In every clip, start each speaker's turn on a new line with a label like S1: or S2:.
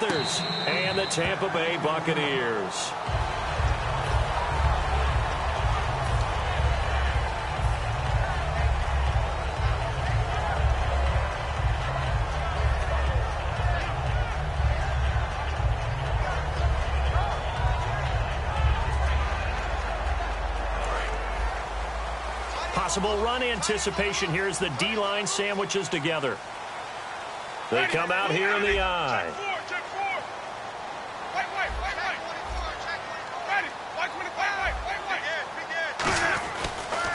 S1: And the Tampa Bay Buccaneers. Possible run anticipation here as the D-line sandwiches together. They come out here in the eye.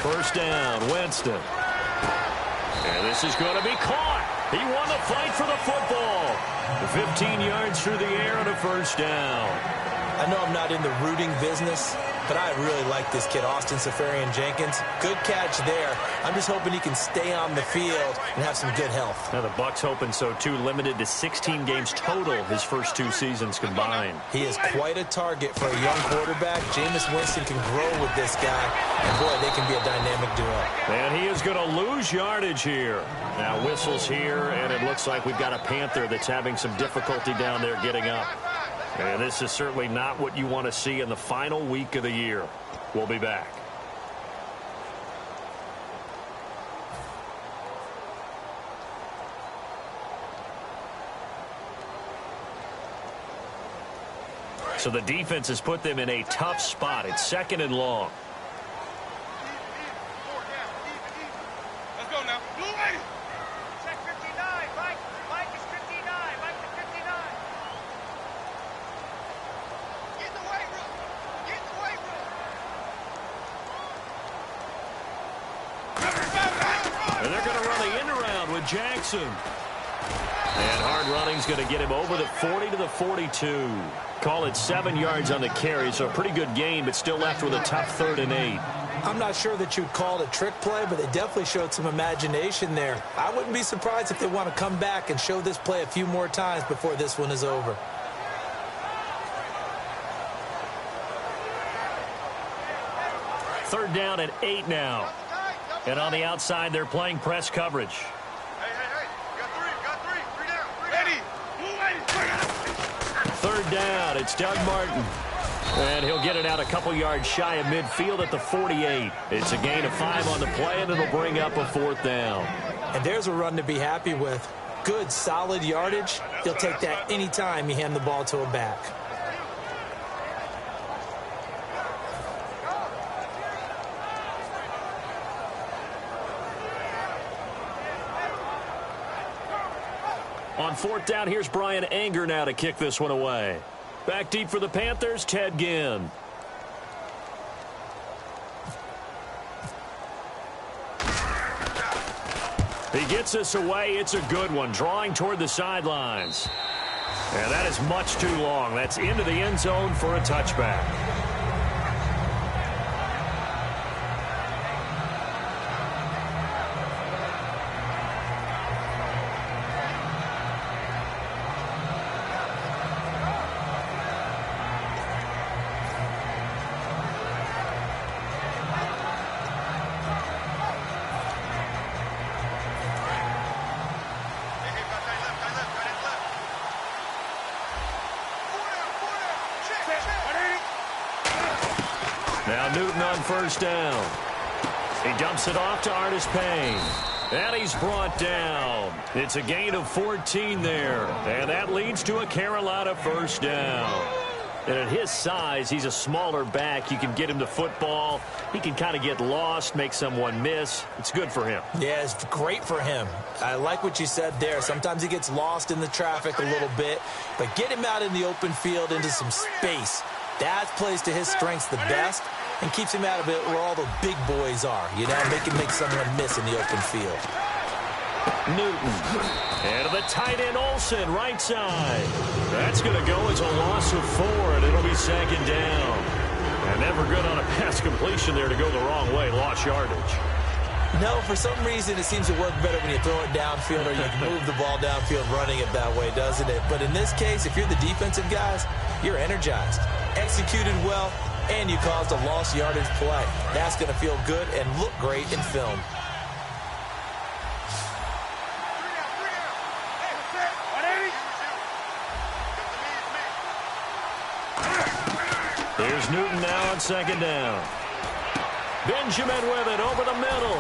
S1: First down, Winston. And this is going to be caught. He won the fight for the football. 15 yards through the air and a first down.
S2: I know I'm not in the rooting business, but I really like this kid, Austin Safarian-Jenkins. Good catch there. I'm just hoping he can stay on the field and have some good health.
S1: Now the Bucs hoping so too, limited to 16 games total his first 2 seasons combined.
S2: He is quite a target for a young quarterback. Jameis Winston can grow with this guy, and boy, they can be a dynamic duo.
S1: And he is going to lose yardage here. Now whistles here, and it looks like we've got a Panther that's having some difficulty down there getting up. And this is certainly not what you want to see in the final week of the year. We'll be back. So the defense has put them in a tough spot. It's second and long.
S3: Let's go now. Blue lady. Check 59. Mike is 59. Mike is 59. Get in the weight room. Get in the weight room.
S1: And they're going to run the end around with Jackson. And hard running's going to get him over the 40 to the 42. Call it 7 yards on the carry, so a pretty good game, but still left with a tough 3rd and 8.
S2: I'm not sure that you'd call it a trick play, but they definitely showed some imagination there. I wouldn't be surprised if they want to come back and show this play a few more times before this one is over.
S1: Third down and 8 now. And on the outside, they're playing press coverage. Third down, it's Doug Martin. And he'll get it out a couple yards shy of midfield at the 48. It's a gain of 5 on the play, and it'll bring up a 4th down.
S2: And there's a run to be happy with. Good, solid yardage. He'll take that anytime you hand the ball to a back.
S1: On 4th down, here's Brian Anger now to kick this one away. Back deep for the Panthers, Ted Ginn. He gets this away. It's a good one, drawing toward the sidelines. And that is much too long. That's into the end zone for a touchback. Now Newton on first down. He dumps it off to Artis Payne. And he's brought down. It's a gain of 14 there. And that leads to a Carolina first down. And at his size, he's a smaller back. You can get him the football. He can kind of get lost, make someone miss. It's good for him.
S2: Yeah, it's great for him. I like what you said there. Sometimes he gets lost in the traffic a little bit. But get him out in the open field into some space. That plays to his strengths the best and keeps him out of it where all the big boys are. You know, make someone miss in the open field.
S1: Newton. And to the tight end, Olsen, right side. That's going to go as a loss of 4, and it'll be second down. And never good on a pass completion there to go the wrong way. Lost yardage.
S2: No, for some reason it seems to work better when you throw it downfield or you move the ball downfield running it that way, doesn't it? But in this case, if you're the defensive guys, you're energized, executed well, and you caused a lost yardage play. That's going to feel good and look great in film.
S1: Here's Newton now on second down. Benjamin with it over the middle.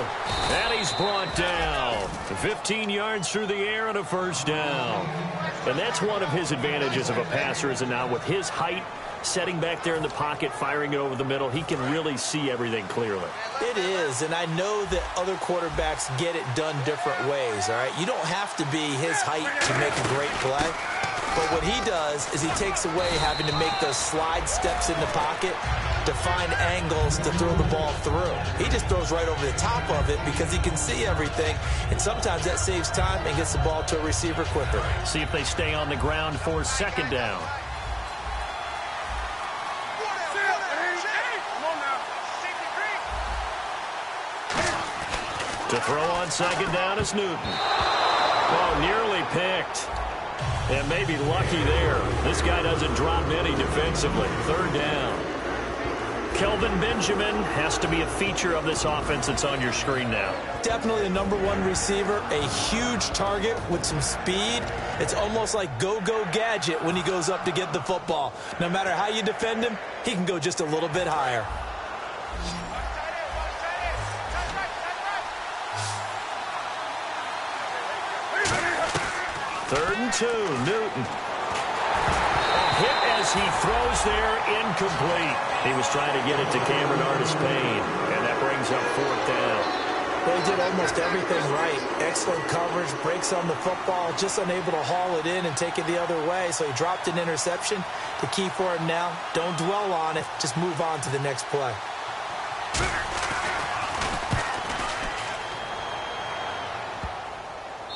S1: And he's brought down. 15 yards through the air and a first down. And that's one of his advantages of a passer, is it not? With his height, setting back there in the pocket, firing it over the middle, he can really see everything clearly.
S2: It is, and I know that other quarterbacks get it done different ways, all right? You don't have to be his height to make a great play. But what he does is he takes away having to make those slide steps in the pocket to find angles to throw the ball through. He just throws right over the top of it because he can see everything, and sometimes that saves time and gets the ball to a receiver quicker.
S1: See if they stay on the ground for second down. To throw on second down is Newton. Oh, nearly picked. And maybe lucky there. This guy doesn't drop many defensively. Third down. Kelvin Benjamin has to be a feature of this offense that's on your screen now.
S2: Definitely a #1 receiver, a huge target with some speed. It's almost like go-go gadget when he goes up to get the football. No matter how you defend him, he can go just a little bit higher.
S1: Third and 2, Newton. A hit as he throws there, incomplete. He was trying to get it to Cameron Artis-Payne, and that brings up fourth down.
S2: They did almost everything right. Excellent coverage, breaks on the football, just unable to haul it in and take it the other way, so he dropped an interception. The key for him now, don't dwell on it, just move on to the next play.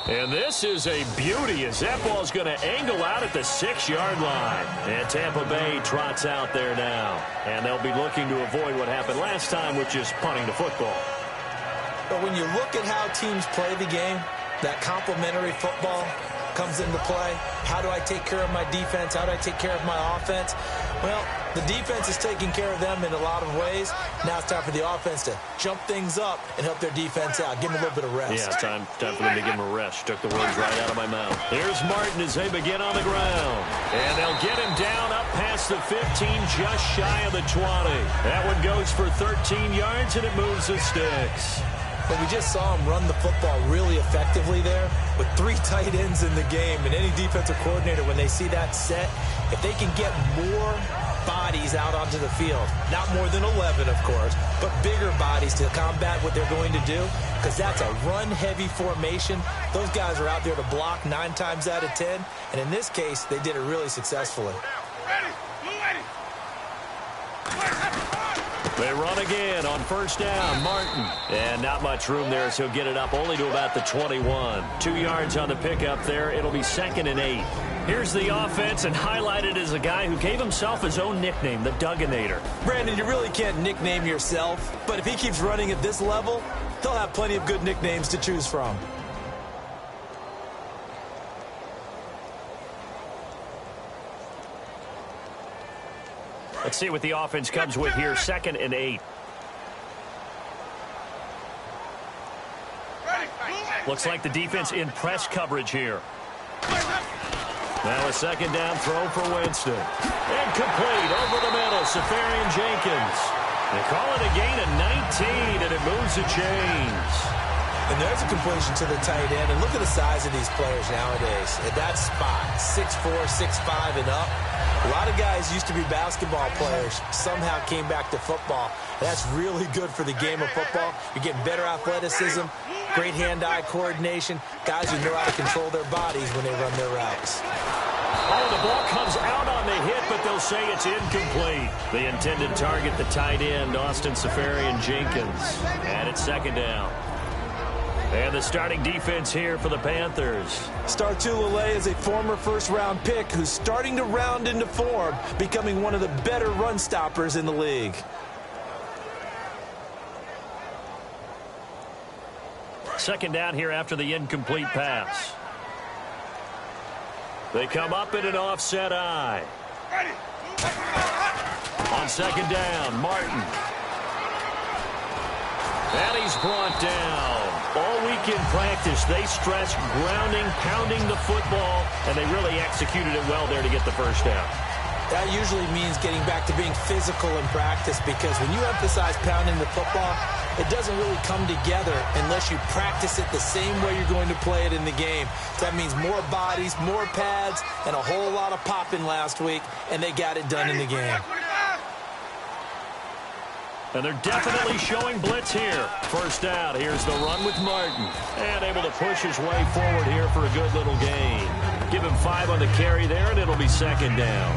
S1: And this is a beauty as that ball's going to angle out at the 6-yard line. And Tampa Bay trots out there now. And they'll be looking to avoid what happened last time, which is punting the football.
S2: But when you look at how teams play the game, that complementary football comes into play. How do I take care of my defense? How do I take care of my offense? Well, the defense is taking care of them in a lot of ways. Now it's time for the offense to jump things up and help their defense out. Give them a little bit of rest.
S1: Yeah, time for them to give them a rest. Took the words right out of my mouth. Here's Martin as they begin on the ground. And they'll get him down up past the 15, just shy of the 20. That one goes for 13 yards, and it moves the sticks.
S2: But we just saw him run the football really effectively there with 3 tight ends in the game. And any defensive coordinator, when they see that set, if they can get more bodies out onto the field, not more than 11, of course, but bigger bodies to combat what they're going to do, because that's a run-heavy formation. Those guys are out there to block 9 times out of 10. And in this case, they did it really successfully.
S1: They run again on first down, Martin. And not much room there, so he'll get it up only to about the 21. 2 yards on the pickup there. It'll be 2nd and 8. Here's the offense, and highlighted as a guy who gave himself his own nickname, the Dugginator.
S2: Brandon, you really can't nickname yourself, but if he keeps running at this level, he'll have plenty of good nicknames to choose from.
S1: Let's see what the offense comes with here. 2nd and 8. Looks like the defense in press coverage here. Now a 2nd down throw for Winston. Incomplete over the middle. Safarian Jenkins. They call it a gain of 19, and it moves the chains.
S2: And there's a completion to the tight end. And look at the size of these players nowadays. At that spot, 6'4", 6'5", and up. A lot of guys used to be basketball players, somehow came back to football. That's really good for the game of football. You're getting better athleticism, great hand-eye coordination, guys who know how to control their bodies when they run their routes.
S1: Oh, the ball comes out on the hit, but they'll say it's incomplete. The intended target, the tight end, Austin Safarian Jenkins. And it's 2nd down. And the starting defense here for the Panthers.
S2: Startulele is a former first-round pick who's starting to round into form, becoming one of the better run stoppers in the league.
S1: Second down here after the incomplete pass. They come up in an offset eye. On 2nd down, Martin. And he's brought down. All week in practice, they stressed grounding, pounding the football, and they really executed it well there to get the first down.
S2: That usually means getting back to being physical in practice, because when you emphasize pounding the football, it doesn't really come together unless you practice it the same way you're going to play it in the game. That means more bodies, more pads, and a whole lot of popping last week, and they got it done in the game.
S1: And they're definitely showing blitz here. First down, here's the run with Martin. And able to push his way forward here for a good little gain. Give him 5 on the carry there, and it'll be second down.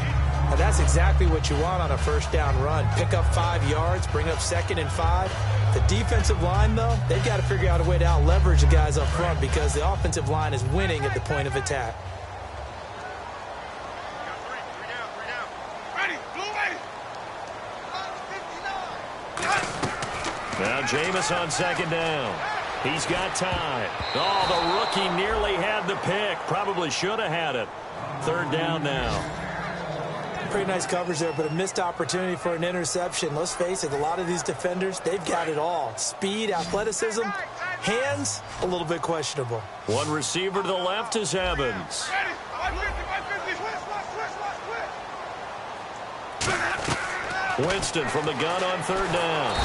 S2: Now that's exactly what you want on a first down run. Pick up 5 yards, bring up 2nd and 5. The defensive line, though, they've got to figure out a way to out-leverage the guys up front, because the offensive line is winning at the point of attack.
S1: Now Jameis on second down. He's got time. Oh, the rookie nearly had the pick. Probably should have had it. Third down now.
S2: Pretty nice coverage there, but a missed opportunity for an interception. Let's face it, a lot of these defenders, they've got it all. Speed, athleticism, hands, a little bit questionable.
S1: One receiver to the left is Evans. Winston from the gun on third down.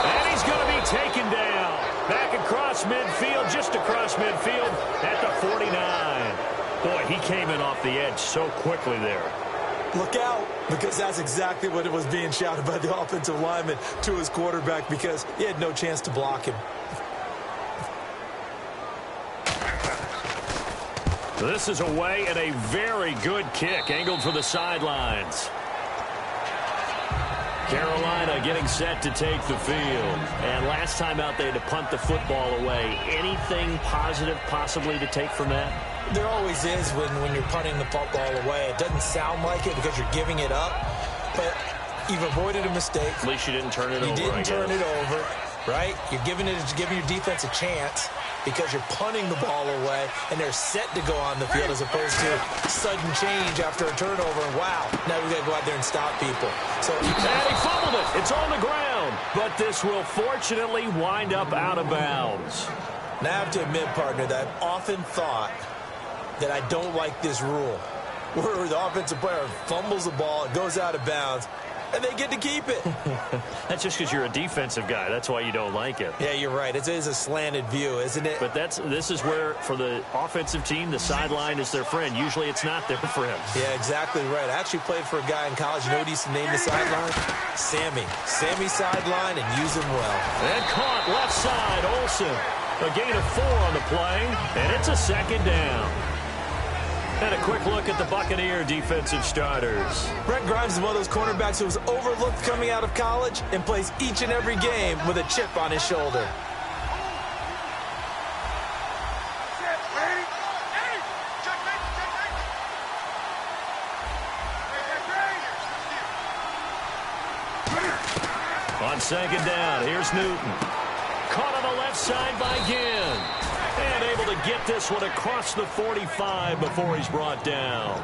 S1: And he's going to be taken down. Back across midfield, just across midfield at the 49. Boy, he came in off the edge so quickly there.
S2: Look out, because that's exactly what it was being shouted by the offensive lineman to his quarterback, because he had no chance to block him.
S1: This is away and a very good kick, angled for the sidelines. Carolina getting set to take the field. And last time out they had to punt the football away. Anything positive possibly to take from that?
S2: There always is when you're punting the football away. It doesn't sound like it because you're giving it up, but you've avoided a mistake.
S1: At least you didn't turn it over.
S2: You didn't turn it over, right? You're giving your defense a chance because you're punting the ball away, and they're set to go on the field as opposed to sudden change after a turnover. And wow, now we got to go out there and stop people. So
S1: and he fumbled it. It's on the ground, but this will fortunately wind up out of bounds.
S2: Now I have to admit, partner, that I've often thought that I don't like this rule, where the offensive player fumbles the ball, it goes out of bounds, and they get to keep it.
S1: That's just because you're a defensive guy. That's why you don't like it.
S2: Yeah, you're right. It is a slanted view, isn't it?
S1: But this is where, for the offensive team, the sideline is their friend. Usually it's not their friend.
S2: Yeah, exactly right. I actually played for a guy in college. You know what he used to name the sideline? Sammy. Sammy sideline, and use him well.
S1: And caught left side, Olsen. A gain of 4 on the play, and it's a second down. And a quick look at the Buccaneer defensive starters.
S2: Brent Grimes is one of those cornerbacks who was overlooked coming out of college and plays each and every game with a chip on his shoulder.
S1: On second down, here's Newton. Caught on the left side by Ginn. And able to get this one across the 45 before he's brought down.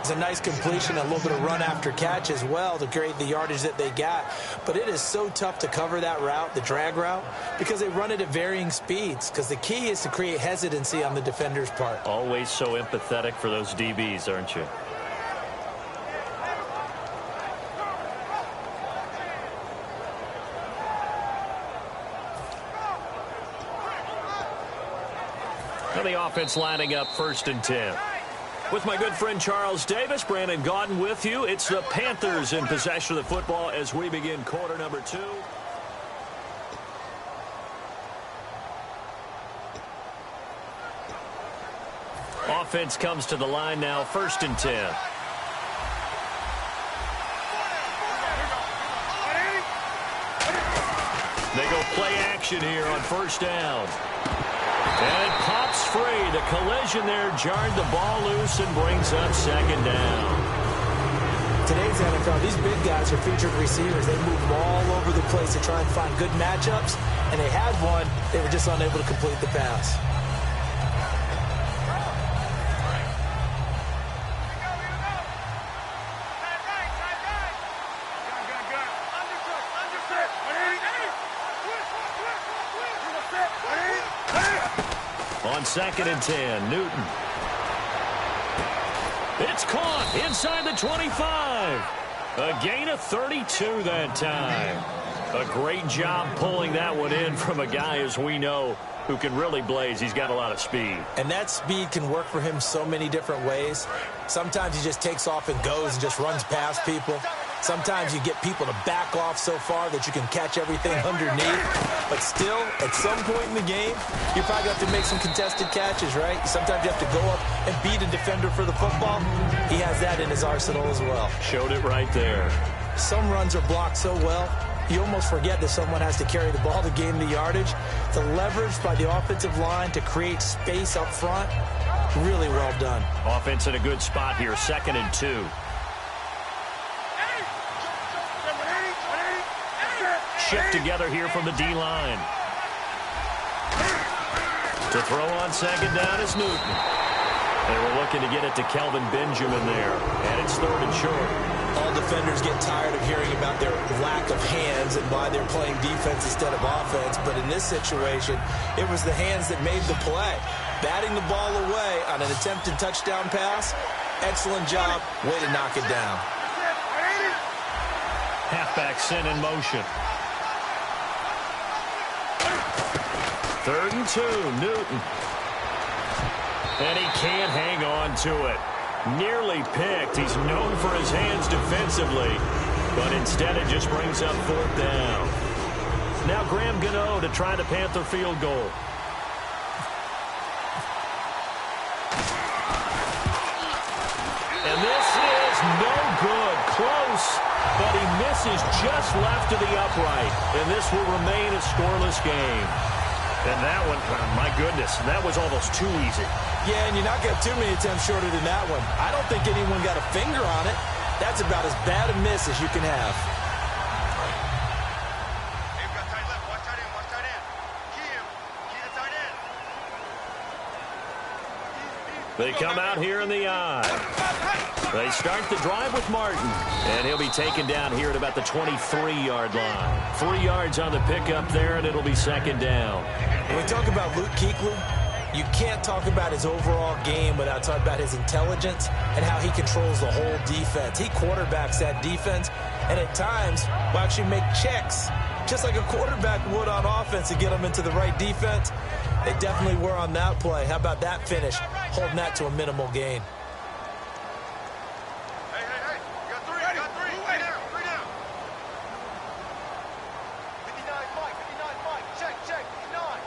S2: It's a nice completion, a little bit of run after catch as well to create the yardage that they got. But it is so tough to cover that route, the drag route, because they run it at varying speeds. Because the key is to create hesitancy on the defender's part.
S1: Always so empathetic for those DBs, aren't you? And the offense lining up 1st and 10. With my good friend Charles Davis, Brandon Gaudin with you. It's the Panthers in possession of the football as we begin quarter number 2. Offense comes to the line now, 1st and 10. They go play action here on 1st down. And it pops free. The collision there jarred the ball loose and brings up 2nd down.
S2: Today's NFL, these big guys are featured receivers. They move all over the place to try and find good matchups, and they had one. They were just unable to complete the pass.
S1: On 2nd and 10, Newton. It's caught inside the 25. A gain of 32 that time. A great job pulling that one in from a guy, as we know, who can really blaze. He's got a lot of speed.
S2: And that speed can work for him so many different ways. Sometimes he just takes off and goes and just runs past people. Sometimes you get people to back off so far that you can catch everything underneath. But still, at some point in the game, you probably have to make some contested catches, right? Sometimes you have to go up and beat a defender for the football. He has that in his arsenal as well.
S1: Showed it right there.
S2: Some runs are blocked so well, you almost forget that someone has to carry the ball to gain the yardage. The leverage by the offensive line to create space up front, really well done.
S1: Offense in a good spot here, 2nd and 2. Shift together here from the D-line. To throw on 2nd down is Newton. They were looking to get it to Kelvin Benjamin there, and it's 3rd and short.
S2: All defenders get tired of hearing about their lack of hands and why they're playing defense instead of offense. But in this situation, it was the hands that made the play. Batting the ball away on an attempted touchdown pass. Excellent job. Way to knock it down.
S1: Halfback sent in motion. 3rd and 2, Newton. And he can't hang on to it. Nearly picked. He's known for his hands defensively, but instead it just brings up 4th down. Now Graham Gano to try the Panther field goal. And this is no good. Close, but he misses just left of the upright. And this will remain a scoreless game. And that one, my goodness, that was almost too easy.
S2: Yeah, and you're not going to have too many attempts shorter than that one. I don't think anyone got a finger on it. That's about as bad a miss as you can have.
S3: Hey, we got tight left. Watch tight end. Watch tight end. Key him. Key the tight end.
S1: They come out here in the eye. They start the drive with Martin, and he'll be taken down here at about the 23-yard line. 3 yards on the pickup there, and it'll be 2nd down.
S2: When we talk about Luke Kuechly, you can't talk about his overall game without talking about his intelligence and how he controls the whole defense. He quarterbacks that defense, and at times will actually make checks, just like a quarterback would on offense to get them into the right defense. They definitely were on that play. How about that finish, holding that to a minimal gain?
S3: Hey, hey, hey. You got 3. You got 3. 3 down. 3 down. 59 Mike. 59 Mike. Check, check. 59.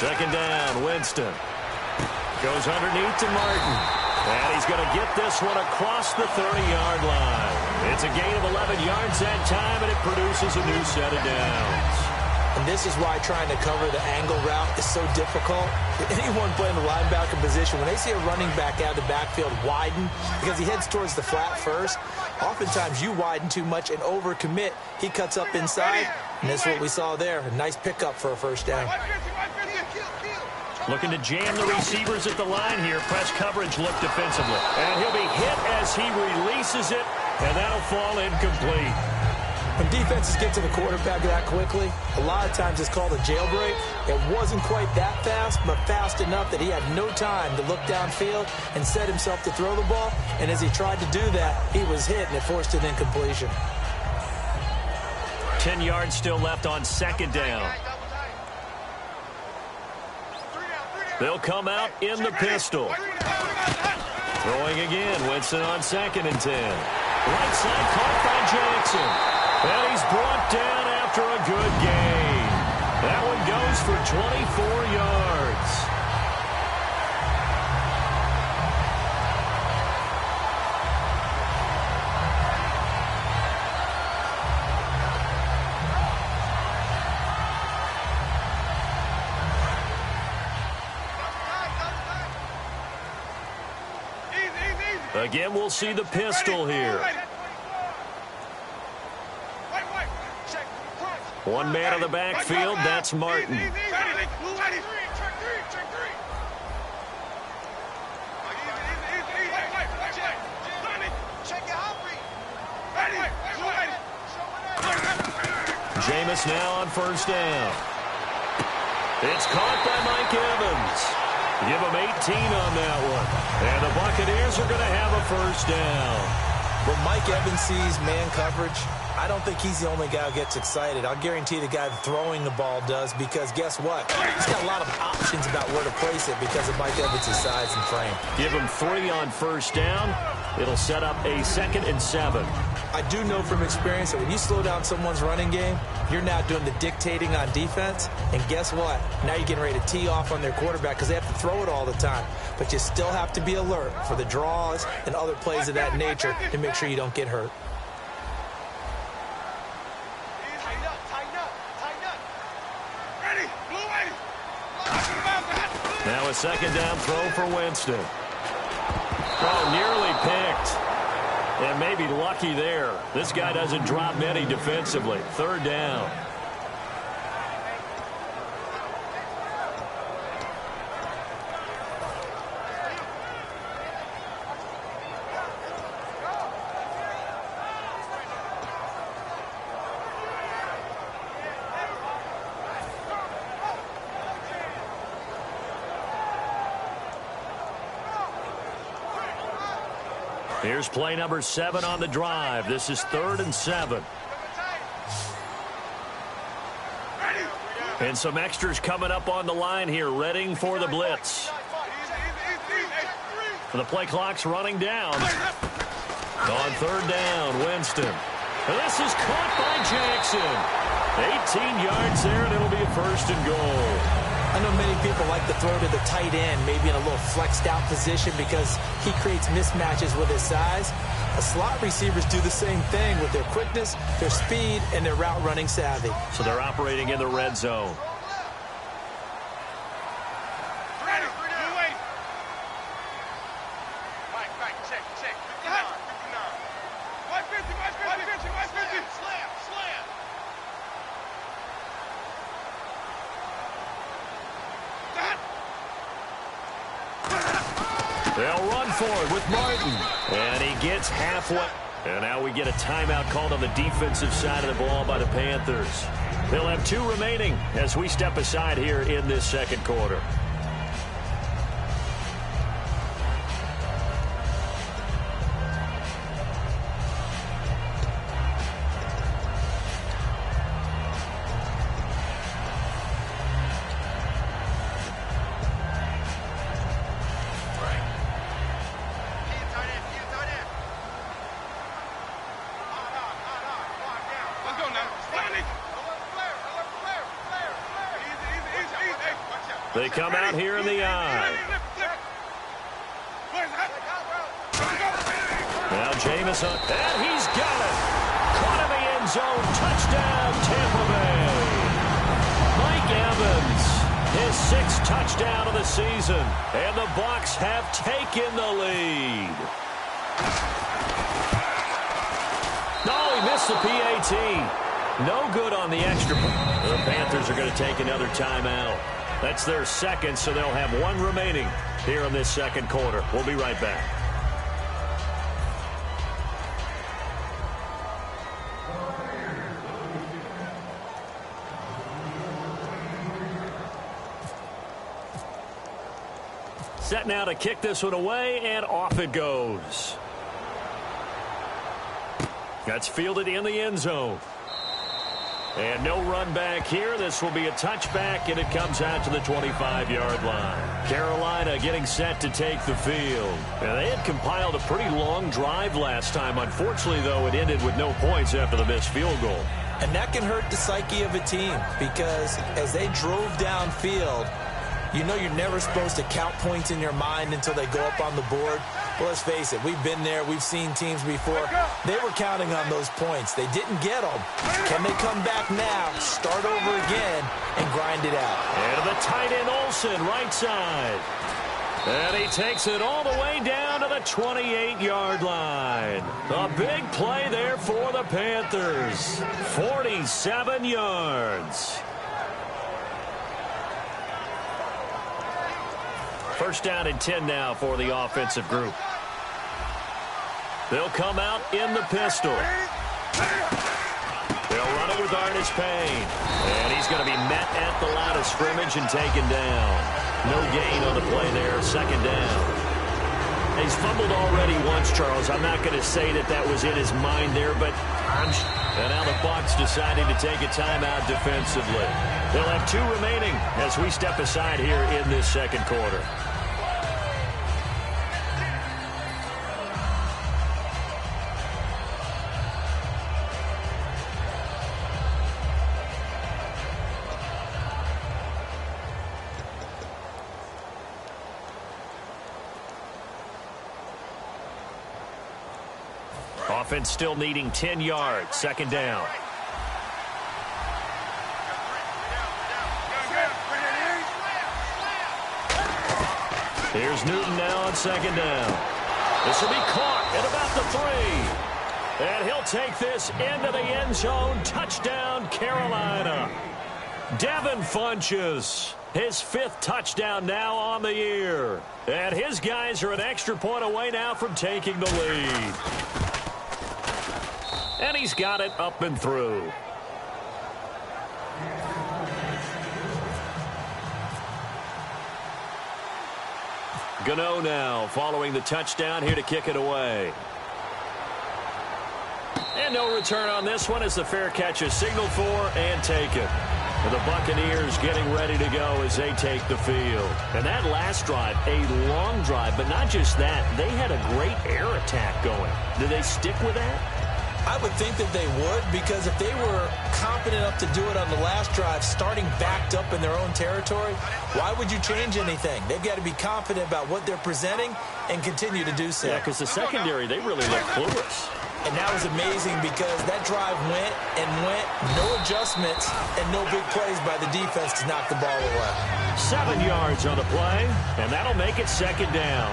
S1: 2nd down, Winston. Goes underneath to Martin. And he's going to get this one across the 30-yard line. It's a gain of 11 yards that time, and it produces a new set of downs.
S2: And this is why trying to cover the angle route is so difficult. Anyone playing the linebacker position, when they see a running back out of the backfield widen, because he heads towards the flat first, oftentimes you widen too much and overcommit. He cuts up inside, and that's what we saw there. A nice pickup for a 1st down.
S1: Looking to jam the receivers at the line here. Press coverage look defensively. And he'll be hit as he releases it, and that'll fall incomplete.
S2: When defenses get to the quarterback that quickly, a lot of times it's called a jailbreak. It wasn't quite that fast, but fast enough that he had no time to look downfield and set himself to throw the ball. And as he tried to do that, he was hit, and it forced an incompletion.
S1: 10 yards still left on 2nd down. They'll come out in the pistol. Throwing again, Winston on 2nd and 10. Right side caught by Jackson. And he's brought down after a good gain. That one goes for 24 yards. Again, we'll see the pistol here. One man on the backfield, that's Martin. Jameis now on 1st down. It's caught by Mike Evans. Give them 18 on that one. And the Buccaneers are going to have a first down.
S2: When Mike Evans sees man coverage, I don't think he's the only guy who gets excited. I'll guarantee the guy throwing the ball does, because guess what? He's got a lot of options about where to place it because of Mike Evans' size and frame.
S1: Give him 3 on first down. It'll set up a 2nd and 7.
S2: I do know from experience that when you slow down someone's running game, you're now doing the dictating on defense. And guess what? Now you're getting ready to tee off on their quarterback because they have to throw it all the time. But you still have to be alert for the draws and other plays of that nature to make sure you don't get hurt.
S1: Now a 2nd down throw for Winston. Oh, nearly picked. And maybe lucky there. This guy doesn't drop many defensively. 3rd down. Here's play number 7 on the drive. This is 3rd and 7. And some extras coming up on the line here, readying for the blitz. The play clock's running down. On 3rd down, Winston. This is caught by Jackson. 18 yards there, and it'll be a 1st and goal.
S2: I know many people like to throw to the tight end, maybe in a little flexed out position because he creates mismatches with his size. The slot receivers do the same thing with their quickness, their speed, and their route running savvy.
S1: So they're operating in the red zone. They'll run for it with Martin. And he gets halfway. And now we get a timeout called on the defensive side of the ball by the Panthers. They'll have 2 remaining as we step aside here in this 2nd quarter. They come out here in the eye. Now Jameson, and he's got it. Caught in the end zone. Touchdown, Tampa Bay. Mike Evans, his 6th touchdown of the season. And the Bucs have taken the lead. No, he missed the PAT. No good on the extra. The Panthers are going to take another timeout. That's their 2nd, so they'll have 1 remaining here in this 2nd quarter. We'll be right back. Set now to kick this one away, and off it goes. That's fielded in the end zone. And no run back here. This will be a touchback, and it comes out to the 25-yard line. Carolina getting set to take the field. And they had compiled a pretty long drive last time. Unfortunately, though, it ended with no points after the missed field goal.
S2: And that can hurt the psyche of a team because as they drove downfield, you know you're never supposed to count points in your mind until they go up on the board. Well, let's face it, we've been there. We've seen teams before. They were counting on those points. They didn't get them. Can they come back now, start over again, and grind it out?
S1: And the tight end Olsen, right side. And he takes it all the way down to the 28-yard line. A big play there for the Panthers. 47 yards. First down and 10 now for the offensive group. They'll come out in the pistol. They'll run it with Artis Payne. And he's going to be met at the line of scrimmage and taken down. No gain on the play there, second down. He's fumbled already once, Charles. I'm not going to say that that was in his mind there, but and now the Bucs deciding to take a timeout defensively. They'll have 2 remaining as we step aside here in this second quarter. Offense still needing 10 yards. Second down. Here's Newton now on second down. This will be caught at about the 3. And he'll take this into the end zone. Touchdown, Carolina. Devin Funchess, his 5th touchdown now on the year. And his guys are an extra point away now from taking the lead. And he's got it up and through. Gano now following the touchdown here to kick it away. And no return on this one as the fair catch is signaled for and taken. And the Buccaneers getting ready to go as they take the field. And that last drive, a long drive, but not just that. They had a great air attack going. Do they stick with that?
S2: I would think that they would, because if they were confident enough to do it on the last drive, starting backed up in their own territory, why would you change anything? They've got to be confident about what they're presenting and continue to do so.
S1: Yeah, because the secondary, they really look clueless.
S2: And that was amazing because that drive went and went, no adjustments and no big plays by the defense to knock the ball away.
S1: 7 yards on the play, and that'll make it second down.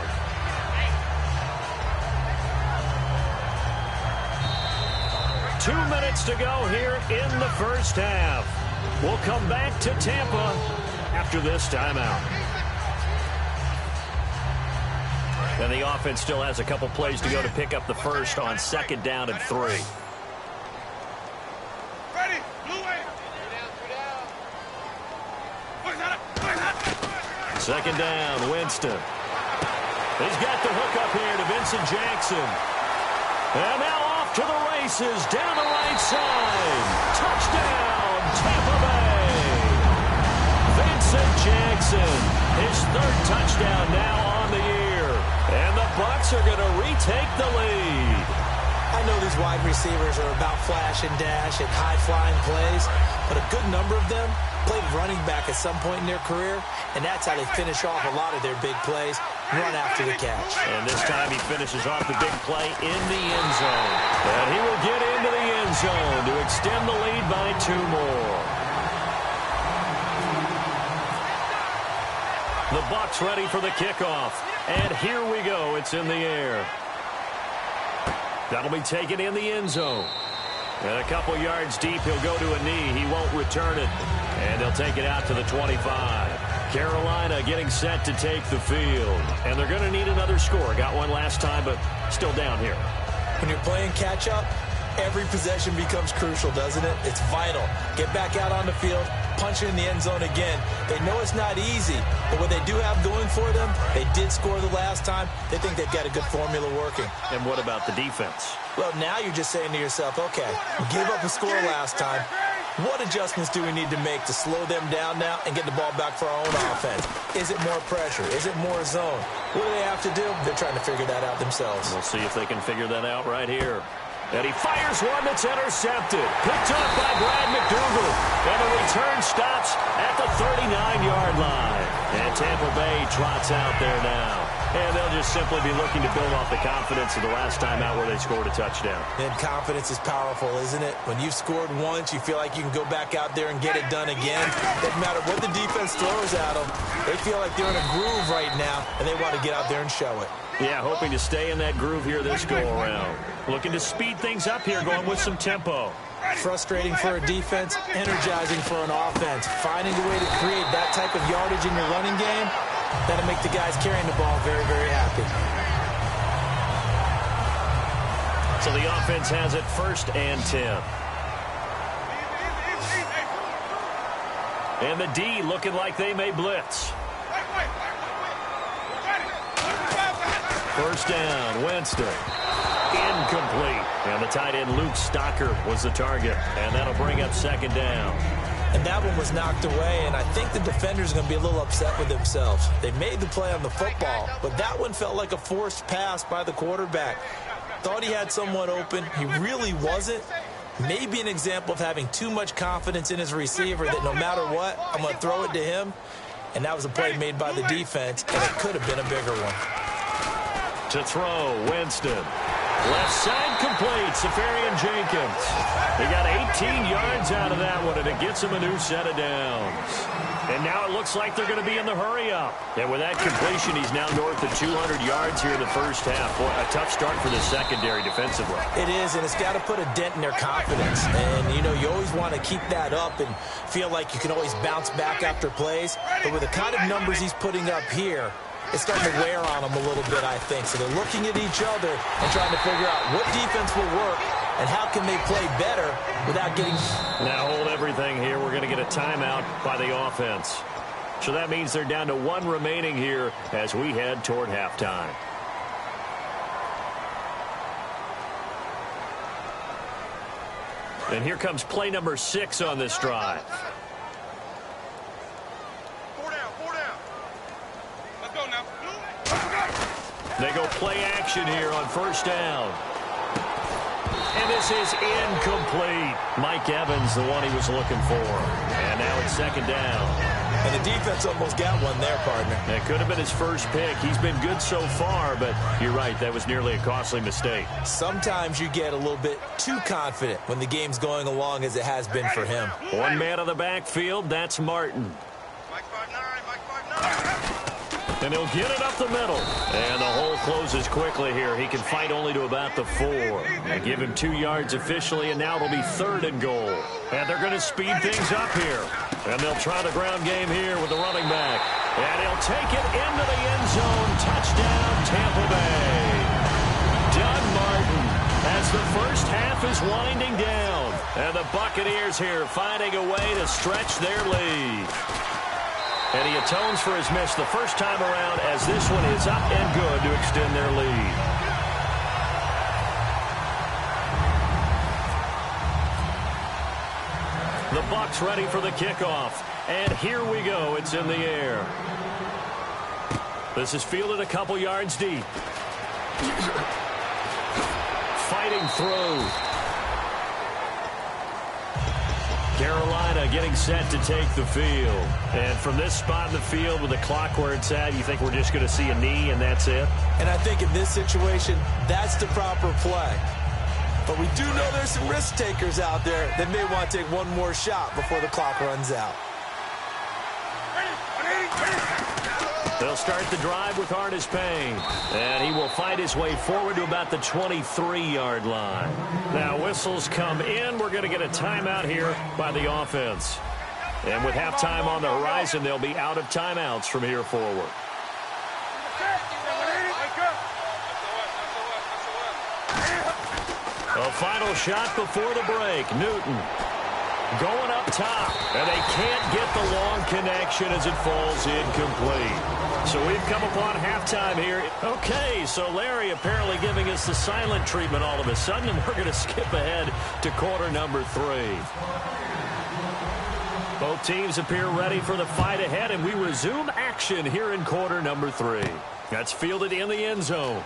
S1: Two minutes to go here in the first half. We'll come back to Tampa after this timeout. And the offense still has a couple plays to go to pick up the first on second down and 3.
S3: Ready. Blue way.
S1: Second down, Winston. He's got the hook up here to Vincent Jackson. And now off to the races, down the right side. Touchdown, Tampa Bay. Vincent Jackson, his 3rd touchdown now on the year. And the Bucs are going to retake the lead.
S2: I know these wide receivers are about flash and dash and high-flying plays, but a good number of them played running back at some point in their career, and that's how they finish off a lot of their big plays, run after the catch.
S1: And this time he finishes off the big play in the end zone. And he will get into the end zone to extend the lead by 2 more. The Bucs ready for the kickoff. And here we go. It's in the air. That'll be taken in the end zone. And a couple yards deep, he'll go to a knee. He won't return it. And they'll take it out to the 25. Carolina getting set to take the field. And they're going to need another score. Got one last time, but still down here.
S2: When you're playing catch-up, every possession becomes crucial, doesn't it? It's vital. Get back out on the field, punch it in the end zone again. They know it's not easy, but what they do have going for them, they did score the last time. They think they've got a good formula working.
S1: And what about the defense?
S2: Well, now you're just saying to yourself, okay, we gave up a score last time. What adjustments do we need to make to slow them down now and get the ball back for our own offense? Is it more pressure? Is it more zone? What do they have to do? They're trying to figure that out themselves.
S1: We'll see if they can figure that out right here. And he fires one that's intercepted. Picked up by Brad McDougal. And the return stops at the 39-yard line. And Tampa Bay trots out there now. And they'll just simply be looking to build off the confidence of the last time out where they scored a touchdown.
S2: And confidence is powerful, isn't it? When you've scored once, you feel like you can go back out there and get it done again. Doesn't matter what the defense throws at them. They feel like they're in a groove right now, and they want to get out there and show it.
S1: Yeah, hoping to stay in that groove here this go-around. Looking to speed things up here, going with some tempo.
S2: Frustrating for a defense, energizing for an offense. Finding a way to create that type of yardage in your running game, that'll make the guys carrying the ball very, very happy.
S1: So the offense has it 1st and 10. And the D looking like they may blitz. First down, Winston. Incomplete. And the tight end, Luke Stocker, was the target. And that'll bring up second down.
S2: And that one was knocked away, and I think the defenders are going to be a little upset with themselves. They made the play on the football, but that one felt like a forced pass by the quarterback. Thought he had someone open. He really wasn't. Maybe an example of having too much confidence in his receiver that no matter what, I'm going to throw it to him. And that was a play made by the defense, and it could have been a bigger one.
S1: To throw, Winston. Left side complete, Safarian-Jenkins. He got 18 yards out of that one, and it gets him a new set of downs. And now it looks like they're going to be in the hurry-up. And with that completion, he's now north of 200 yards here in the first half. Boy, a tough start for the secondary defensively.
S2: It is, and it's got to put a dent in their confidence. And, you know, you always want to keep that up and feel like you can always bounce back after plays. But with the kind of numbers he's putting up here, it's starting to wear on them a little bit, I think. So they're looking at each other and trying to figure out what defense will work and how can they play better without getting...
S1: Now hold everything here. We're going to get a timeout by the offense. So that means they're down to one remaining here as we head toward halftime. And here comes play number 6 on this drive. They go play action here on first down. And this is incomplete. Mike Evans, the one he was looking for. And now it's second down.
S2: And the defense almost got one there, partner.
S1: That could have been his first pick. He's been good so far, but you're right, that was nearly a costly mistake.
S2: Sometimes you get a little bit too confident when the game's going along as it has been for him.
S1: One man on the backfield, that's Martin.
S3: Mike 5'9",
S1: And he'll get it up the middle. And the hole closes quickly here. He can fight only to about the 4. They give him 2 yards officially, and now it'll be 3rd and goal. And they're going to speed things up here. And they'll try the ground game here with the running back. And he'll take it into the end zone. Touchdown, Tampa Bay. Doug Martin as the first half is winding down. And the Buccaneers here finding a way to stretch their lead. And he atones for his miss the first time around as this one is up and good to extend their lead. The Bucs ready for the kickoff. And here we go. It's in the air. This is fielded a couple yards deep. Fighting through. Carolina getting set to take the field. And from this spot in the field with the clock where it's at, you think we're just going to see a knee and that's it?
S2: And I think in this situation, that's the proper play. But we do know there's some risk takers out there that may want to take one more shot before the clock runs out.
S1: They'll start the drive with Artis Payne. And he will fight his way forward to about the 23-yard line. Now whistles come in. We're going to get a timeout here by the offense. And with halftime on the horizon, they'll be out of timeouts from here forward. A final shot before the break. Newton going up top. And they can't get the long connection as it falls incomplete. So we've come upon halftime here. Okay, so Larry apparently giving us the silent treatment all of a sudden, and we're going to skip ahead to quarter number 3. Both teams appear ready for the fight ahead, and we resume action here in quarter number 3. That's fielded in the end zone.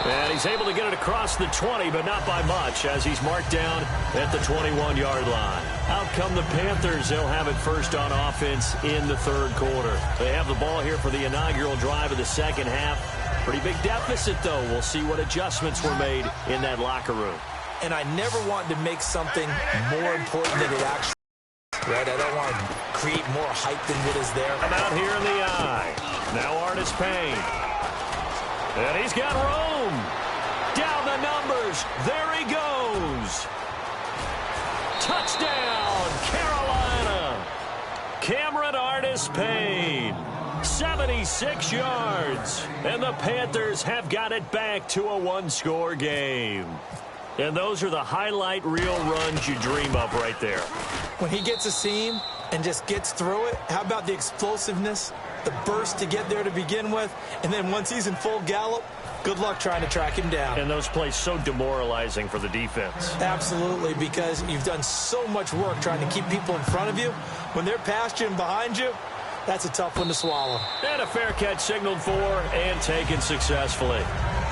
S1: And he's able to get it across the 20, but not by much, as he's marked down at the 21-yard line. Out come the Panthers. They'll have it first on offense in the 3rd quarter. They have the ball here for the inaugural drive of the second half. Pretty big deficit, though. We'll see what adjustments were made in that locker room.
S2: And I never want to make something more important than it actually is, right? I don't want to create more hype than what is there.
S1: I'm out here in the eye. Now Artis Payne. And he's got room. Down the numbers. There he goes. Touchdown, Carolina. Cameron Artis Payne. 76 yards. And the Panthers have got it back to a one-score game. And those are the highlight reel runs you dream of right there.
S2: When he gets a seam and just gets through it, how about the explosiveness, the burst to get there to begin with, and then once he's in full gallop, good luck trying to track him down.
S1: And those plays so demoralizing for the defense.
S2: Absolutely, because you've done so much work trying to keep people in front of you. When they're past you and behind you, that's a tough one to swallow.
S1: And a fair catch signaled for and taken successfully.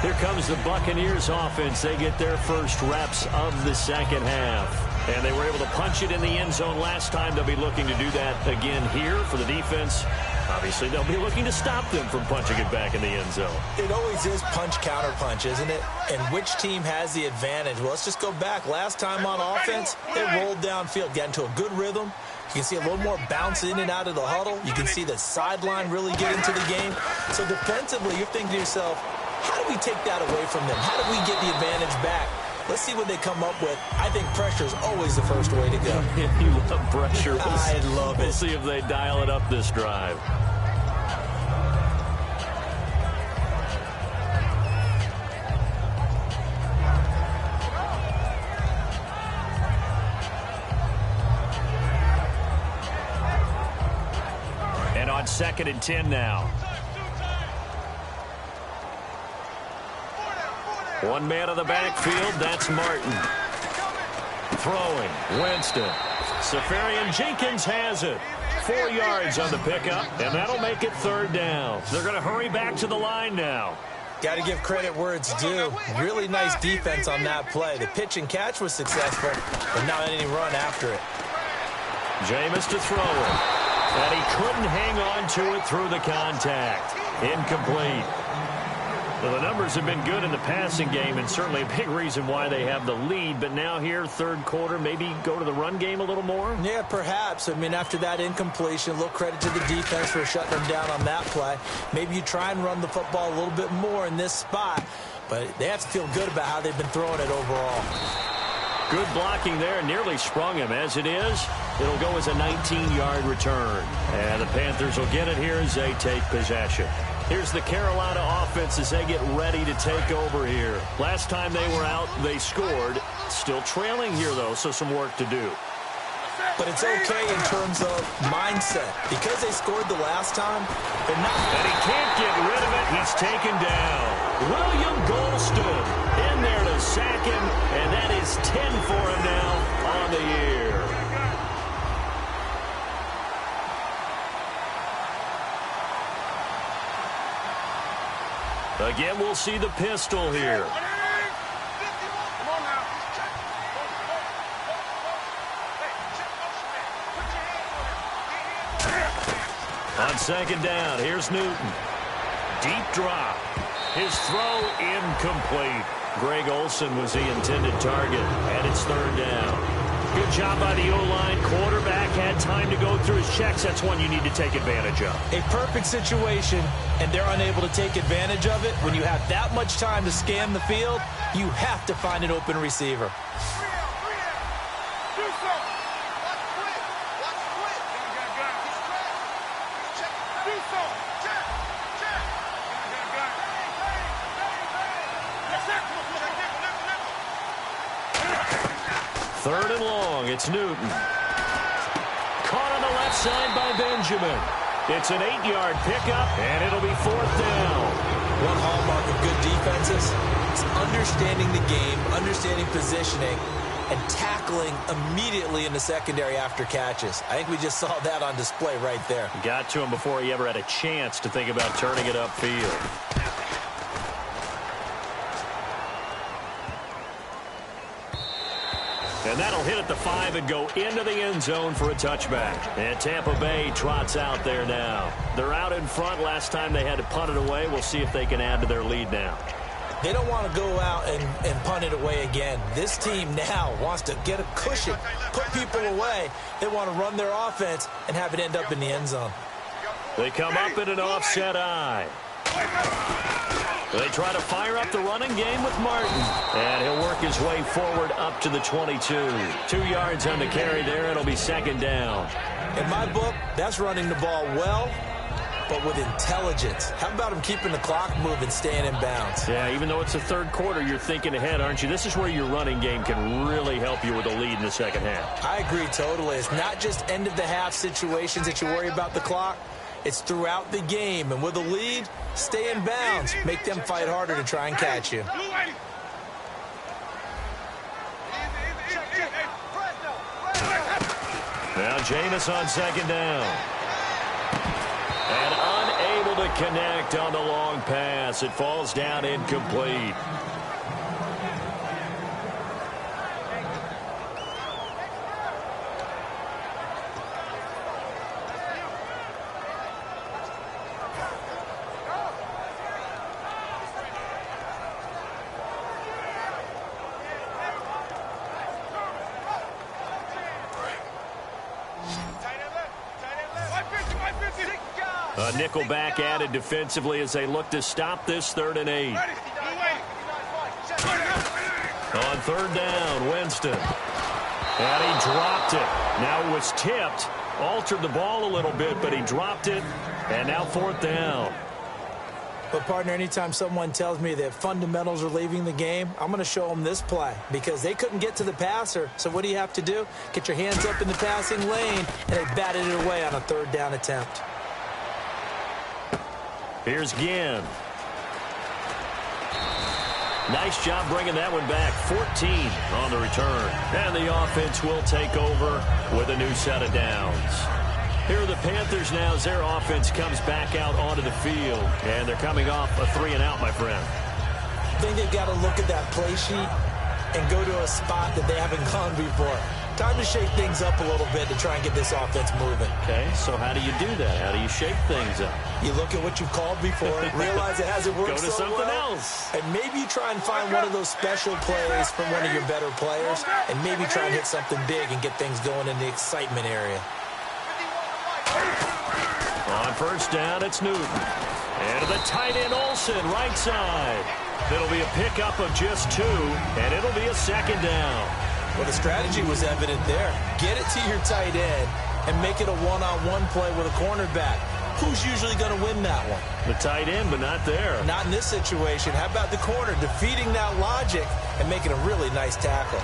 S1: Here comes the Buccaneers offense. They get their first reps of the second half. And they were able to punch it in the end zone last time. They'll be looking to do that again here for the defense. Obviously, they'll be looking to stop them from punching it back in the end zone.
S2: It always is punch-counter-punch, isn't it? And which team has the advantage? Well, let's just go back. Last time on offense, they rolled downfield, got into a good rhythm. You can see a little more bounce in and out of the huddle. You can see the sideline really get into the game. So defensively, you're thinking to yourself, how do we take that away from them? How do we get the advantage back? Let's see what they come up with. I think pressure is always the first way to go.
S1: You love pressure.
S2: I love it.
S1: We'll see if they dial it up this drive. And on 2nd and 10 now. One man in the backfield, that's Martin. Throwing, Winston. Safarian Jenkins has it. 4 yards on the pickup, and that'll make it 3rd down. They're going to hurry back to the line now.
S2: Got to give credit where it's due. Really nice defense on that play. The pitch and catch was successful, but not any run after it.
S1: Jameis to throw it. And he couldn't hang on to it through the contact. Incomplete. Well, the numbers have been good in the passing game, and certainly a big reason why they have the lead. But now here, 3rd quarter, maybe go to the run game a little more?
S2: Yeah, perhaps. I mean, after that incompletion, a little credit to the defense for shutting them down on that play. Maybe you try and run the football a little bit more in this spot, but they have to feel good about how they've been throwing it overall.
S1: Good blocking there, nearly sprung him. As it is, it'll go as a 19-yard return. And the Panthers will get it here as they take possession. Here's the Carolina offense as they get ready to take over here. Last time they were out, they scored. Still trailing here, though, so some work to do.
S2: But it's okay in terms of mindset. Because they scored the last time, they're not.
S1: And he can't get rid of it. He's taken down. William Golston in there to sack him, and that is 10 for him now on the year. Again, we'll see the pistol here. On 2nd down, here's Newton. Deep drop. His throw incomplete. Greg Olsen was the intended target, and it's 3rd down. Good job by the O-line. Quarterback had time to go through his checks. That's one you need to take advantage of.
S2: A perfect situation, and they're unable to take advantage of it. When you have that much time to scan the field, you have to find an open receiver.
S1: Third and long, it's Newton. Caught on the left side by Benjamin. It's an 8-yard pickup, and it'll be 4th down.
S2: One hallmark of good defenses is understanding the game, understanding positioning, and tackling immediately in the secondary after catches. I think we just saw that on display right there.
S1: Got to him before he ever had a chance to think about turning it upfield. And that'll hit at the 5 and go into the end zone for a touchback. And Tampa Bay trots out there now. They're out in front. Last time they had to punt it away. We'll see if they can add to their lead now.
S2: They don't want to go out and punt it away again. This team now wants to get a cushion, put people away. They want to run their offense and have it end up in the end zone.
S1: They come up in an offset eye. They try to fire up the running game with Martin. And he'll work his way forward up to the 22. 2 yards on the carry there. It'll be 2nd down.
S2: In my book, that's running the ball well, but with intelligence. How about him keeping the clock moving, staying in bounds?
S1: Yeah, even though it's the third quarter, you're thinking ahead, aren't you? This is where your running game can really help you with a lead in the second half.
S2: I agree totally. It's not just end-of-the-half situations that you worry about the clock. It's throughout the game. And with a lead, stay in bounds. Make them fight harder to try and catch you.
S1: Now Jameis on second down. And unable to connect on the long pass. It falls down incomplete. A nickel back added defensively as they look to stop this 3rd and 8. On 3rd down, Winston. And he dropped it. Now it was tipped. Altered the ball a little bit, but he dropped it. And now 4th down.
S2: But, partner, anytime someone tells me that fundamentals are leaving the game, I'm going to show them this play because they couldn't get to the passer. So what do you have to do? Get your hands up in the passing lane, and they batted it away on a 3rd down attempt.
S1: Here's Ginn. Nice job bringing that one back. 14 on the return. And the offense will take over with a new set of downs. Here are the Panthers now as their offense comes back out onto the field. And they're coming off a 3-and-out, my friend.
S2: I think they've got to look at that play sheet and go to a spot that they haven't gone before. Time to shake things up a little bit to try and get this offense moving.
S1: Okay, so how do you do that? How do you shake things up?
S2: You look at what you've called before, realize it hasn't worked
S1: so well. Go to something else.
S2: And maybe you try and find one of those special plays from one of your better players, and maybe try and hit something big and get things going in the excitement area.
S1: On 1st down, it's Newton. And to the tight end, Olsen, right side. It'll be a pickup of just 2, and it'll be a 2nd down.
S2: Well, the strategy was evident there. Get it to your tight end and make it a one-on-one play with a cornerback. Who's usually going to win that one?
S1: The tight end, but not there.
S2: Not in this situation. How about the corner defeating that logic and making a really nice tackle?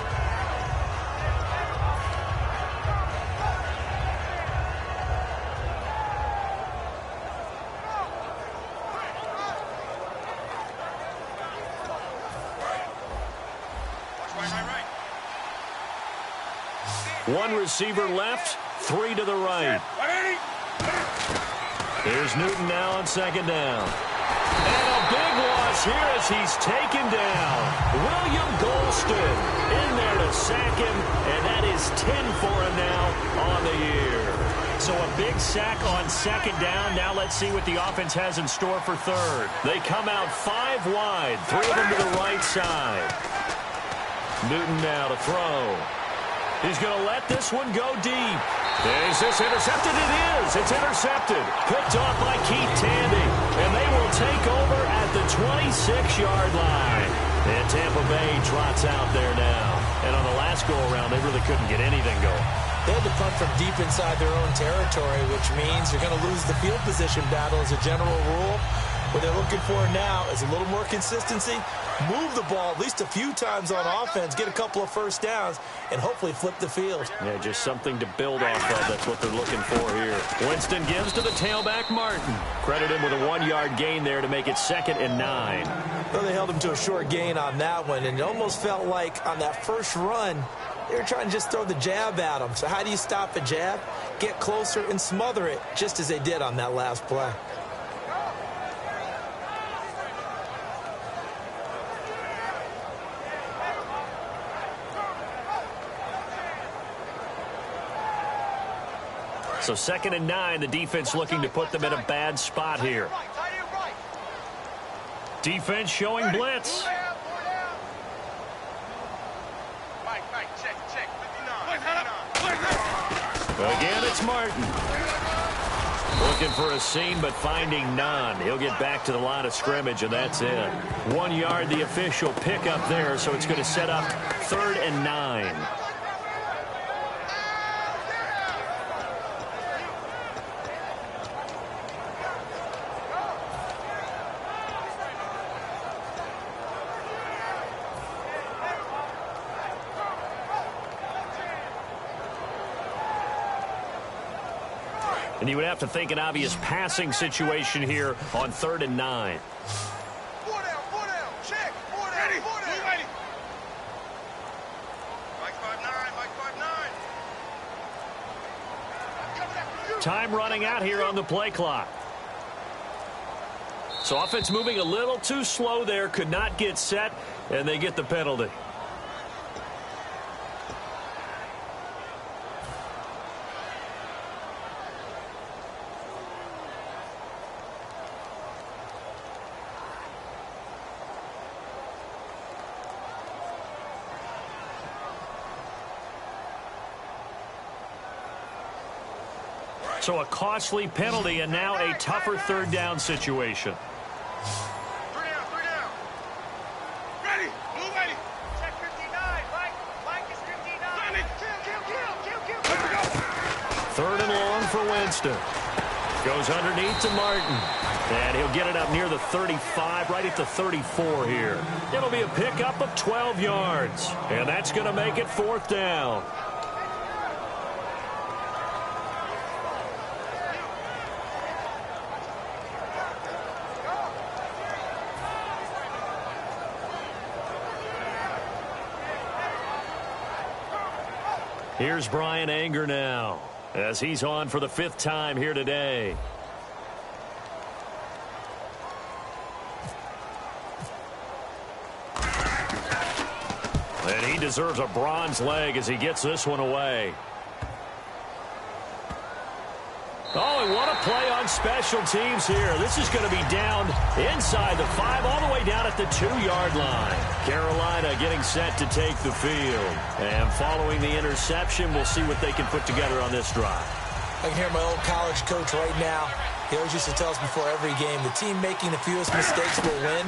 S1: One receiver left, 3 to the right. There's Newton now on 2nd down. And a big loss here as he's taken down. William Golston in there to sack him, and that is 10 for him now on the year. So a big sack on 2nd down. Now let's see what the offense has in store for 3rd. They come out 5 wide, 3 of them to the right side. Newton now to throw. He's going to let this one go deep. Is this intercepted? It is. It's intercepted. Picked off by Keith Tandy. And they will take over at the 26-yard line. And Tampa Bay trots out there now. And on the last go-around, they really couldn't get anything going.
S2: They had to punt from deep inside their own territory, which means you're going to lose the field position battle as a general rule. What they're looking for now is a little more consistency, move the ball at least a few times on offense, get a couple of 1st downs, and hopefully flip the field.
S1: Yeah, just something to build off of. That's what they're looking for here. Winston gives to the tailback, Martin. Credit him with a 1-yard gain there to make it 2nd and 9.
S2: Well, they held him to a short gain on that one, and it almost felt like on that first run, they were trying to just throw the jab at him. So how do you stop a jab? Get closer and smother it, just as they did on that last play.
S1: So 2nd and 9, the defense looking to put them in a bad spot here. Defense showing blitz. Again, it's Martin. Looking for a seam, but finding none. He'll get back to the line of scrimmage, and that's it. 1 yard, the official pickup there, so it's going to set up 3rd and 9. And you would have to think an obvious passing situation here on 3rd and 9.
S3: 4 down, check. 4 down, ready. 4 down. Ready. Mike 5-9.
S1: Time running out here on the play clock. So offense moving a little too slow there, could not get set, and they get the penalty. So a costly penalty and now a tougher 3rd down situation.
S3: 3 down. Ready. Blue ready. Check 59. Mike is 59. Kill.
S1: 3rd and long for Winston. Goes underneath to Martin. And he'll get it up near the 35, right at the 34 here. It'll be a pickup of 12 yards. And that's going to make it 4th down. Here's Brian Anger now, as he's on for the 5th time here today. And he deserves a bronze leg as he gets this one away. Oh, and what a play on special teams here. This is going to be down inside the 5, all the way down at the 2-yard line. Carolina getting set to take the field. And following the interception, we'll see what they can put together on this drive.
S2: I can hear my old college coach right now. He always used to tell us before every game, the team making the fewest mistakes will win.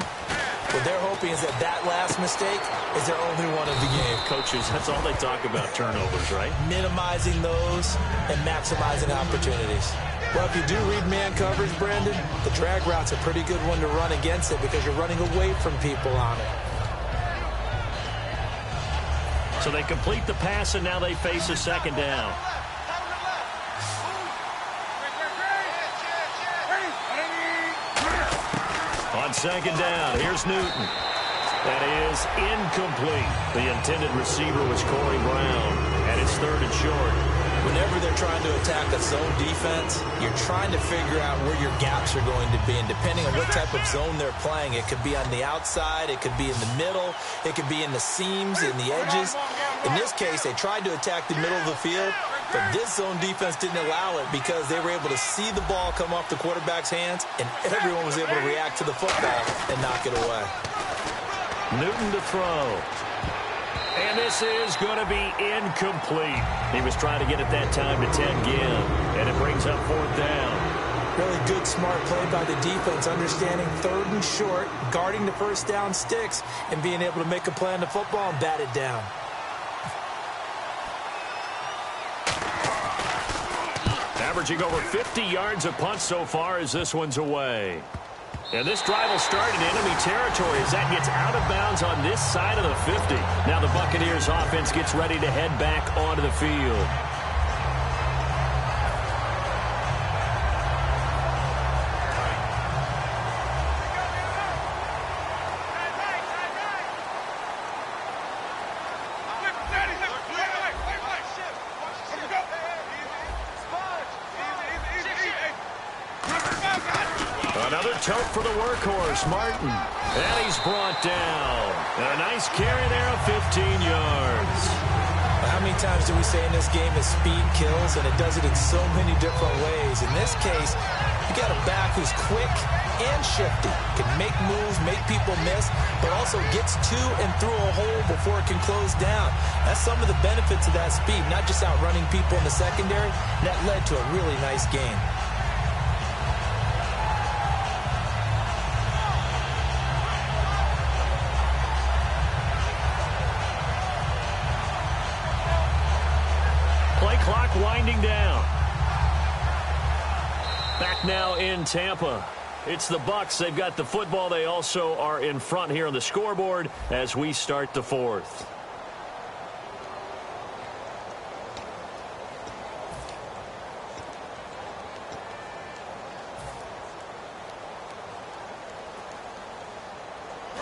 S2: What they're hoping is that that last mistake is their only one of the game.
S1: Coaches, that's all they talk about, turnovers, right?
S2: Minimizing those and maximizing opportunities. Well, if you do read man coverage, Brandon, the drag route's a pretty good one to run against it because you're running away from people on it.
S1: So they complete the pass, and now they face a 2nd down. On 2nd down, here's Newton. That is incomplete. The intended receiver was Corey Brown, and it's 3rd and short.
S2: Whenever they're trying to attack a zone defense, you're trying to figure out where your gaps are going to be. And depending on what type of zone they're playing, it could be on the outside, it could be in the middle, it could be in the seams, in the edges. In this case, they tried to attack the middle of the field, but this zone defense didn't allow it because they were able to see the ball come off the quarterback's hands, and everyone was able to react to the football and knock it away.
S1: Newton to throw. And this is going to be incomplete. He was trying to get it that time to Ted Ginn, and it brings up 4th down.
S2: Really good, smart play by the defense, understanding 3rd and short, guarding the 1st down sticks, and being able to make a play on the football and bat it down.
S1: Averaging over 50 yards a punt so far as this one's away. And this drive will start in enemy territory as that gets out of bounds on this side of the 50. Now the Buccaneers offense gets ready to head back onto the field.
S2: Another
S1: tote for the workhorse, Martin. And he's brought down. A nice carry there of 15 yards.
S2: How many times do we say in this game that speed kills, and it does it in so many different ways? In this case, you got a back who's quick and shifty, can make moves, make people miss, but also gets to and through a hole before it can close down. That's some of the benefits of that speed, not just outrunning people in the secondary. That led to a really nice game.
S1: Clock winding down. Back now in Tampa. It's the Bucs. They've got the football. They also are in front here on the scoreboard as we start the fourth.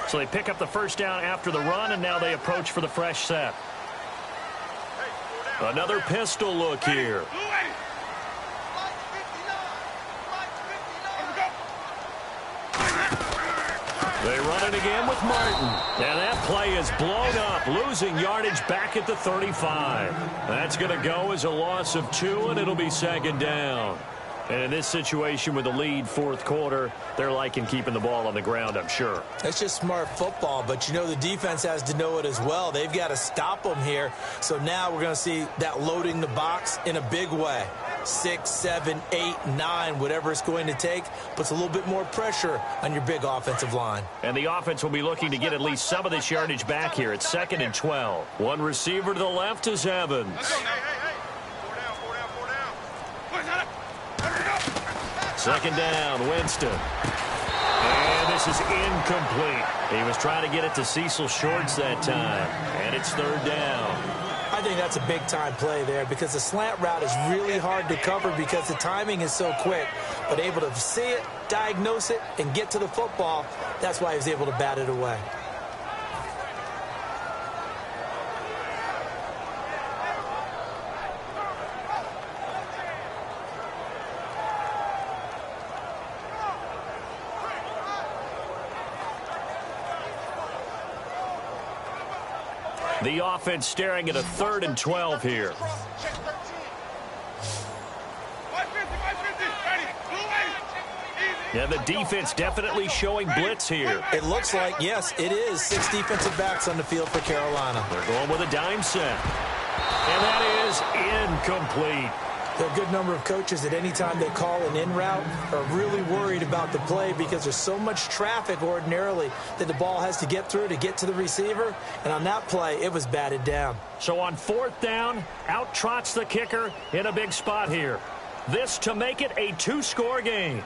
S1: So they pick up the first down after the run, and now they approach for the fresh set. Another pistol look here. They run it again with Martin. And that play is blown up, losing yardage back at the 35. That's going to go as a loss of 2, and it'll be second down. And in this situation with the lead fourth quarter, they're liking keeping the ball on the ground, I'm sure.
S2: It's just smart football, but you know the defense has to know it as well. They've got to stop them here. So now we're going to see that loading the box in a big way. 6, 7, 8, 9, whatever it's going to take, puts a little bit more pressure on your big offensive line.
S1: And the offense will be looking to get at least some of this yardage back here. It's 2nd and 12. One receiver to the left is Evans.
S3: Let's go now. Hey. 4 down.
S1: Second down, Winston. And this is incomplete. He was trying to get it to Cecil Shorts that time. And it's 3rd down.
S2: I think that's a big-time play there because the slant route is really hard to cover because the timing is so quick. But able to see it, diagnose it, and get to the football, that's why he was able to bat it away.
S1: The offense staring at a 3rd and 12 here. Yeah, the defense definitely showing blitz here.
S2: It looks like, yes, it is 6 defensive backs on the field for Carolina.
S1: They're going with a dime set. And that is incomplete.
S2: There are a good number of coaches that any time they call an in route are really worried about the play because there's so much traffic ordinarily that the ball has to get through to get to the receiver. And on that play, it was batted down.
S1: So on 4th down, out trots the kicker in a big spot here. This to make it a 2-score game.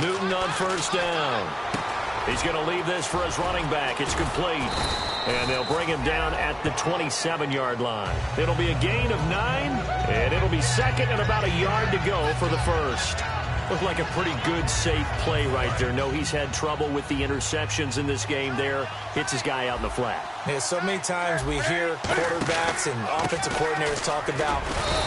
S1: Newton on 1st down. He's going to leave this for his running back. It's complete. And they'll bring him down at the 27-yard line. It'll be a gain of 9, and it'll be 2nd and about a yard to go for the first. Looked like a pretty good, safe play right there. No, he's had trouble with the interceptions in this game there. Hits his guy out in the flat.
S2: Yeah, so many times we hear quarterbacks and offensive coordinators talk about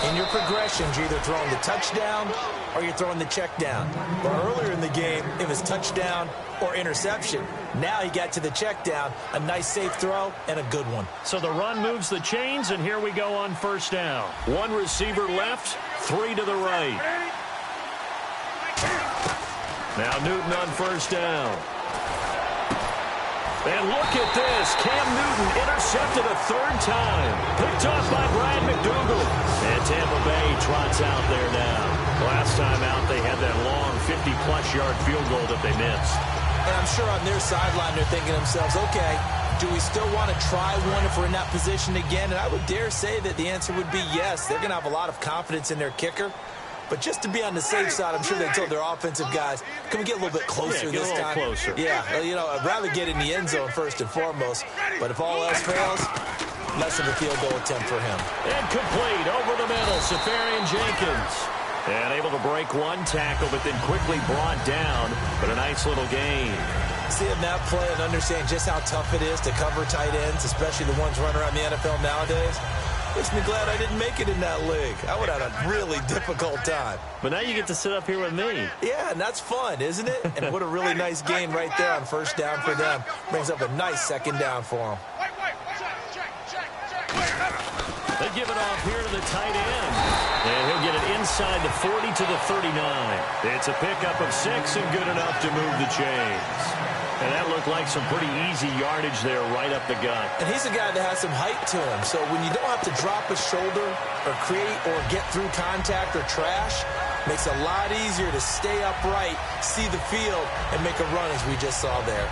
S2: in your progressions, you're either throwing the touchdown or you're throwing the check down. But earlier in the game, it was touchdown or interception. Now he got to the check down, a nice safe throw, and a good one.
S1: So the run moves the chains, and here we go on 1st down. 1 receiver left, 3 to the right. Now Newton on 1st down. And look at this. Cam Newton intercepted a 3rd time. Picked off by Brad McDougal. And Tampa Bay trots out there now. Last time out, they had that long 50-plus yard field goal that they missed.
S2: And I'm sure on their sideline they're thinking to themselves, okay, do we still want to try one if we're in that position again? And I would dare say that the answer would be yes. They're going to have a lot of confidence in their kicker. But just to be on the safe side, I'm sure they told their offensive guys, can we get a little bit closer this time?
S1: Closer.
S2: Yeah, you know, I'd rather get in the end zone first and foremost. But if all else fails, less of a field goal attempt for him.
S1: Incomplete over the middle, Safarian Jenkins. And able to break 1 tackle, but then quickly brought down. But a nice little gain.
S2: Seeing that play and understand just how tough it is to cover tight ends, especially the ones running around the NFL nowadays, makes me glad I didn't make it in that league. I would have had a really difficult time.
S1: But now you get to sit up here with me.
S2: Yeah, and that's fun, isn't it? And what a really nice gain right there on 1st down for them. Brings up a nice 2nd down for them.
S1: They give it off here to the tight end. And he'll get it inside the 40 to the 39. It's a pickup of 6 and good enough to move the chains. And that looked like some pretty easy yardage there right up the gut.
S2: And he's a guy that has some height to him. So when you don't have to drop a shoulder or create or get through contact or trash, makes it a lot easier to stay upright, see the field, and make a run as we just saw there.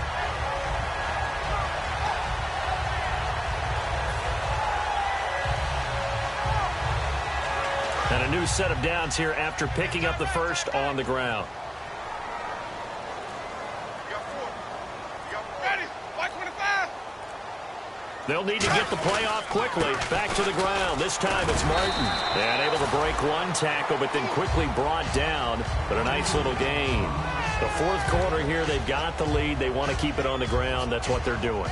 S1: And a new set of downs here after picking up the first on the ground. They'll need to get the play off quickly. Back to the ground. This time it's Martin. And able to break one tackle, but then quickly brought down. But a nice little gain. The fourth quarter here, they've got the lead. They want to keep it on the ground. That's what they're doing.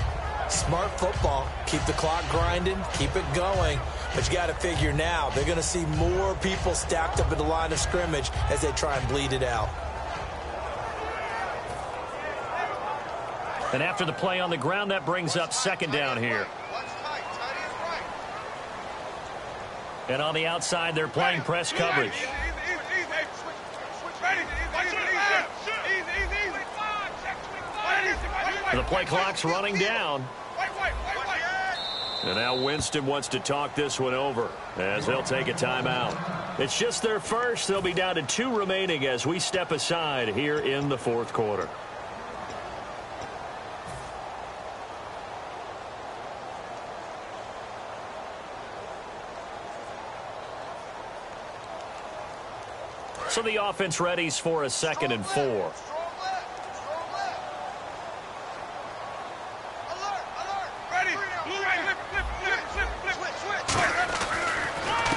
S2: Smart football. Keep the clock grinding. Keep it going. But you got to figure now, they're going to see more people stacked up at the line of scrimmage as they try and bleed it out.
S1: And after the play on the ground, that brings up second down here. And on the outside, they're playing press coverage. The play clock's running down. And now Winston wants to talk this one over as they'll take a timeout. It's just their first. They'll be down to 2 remaining as we step aside here in the fourth quarter. So the offense readies for a 2nd and 4.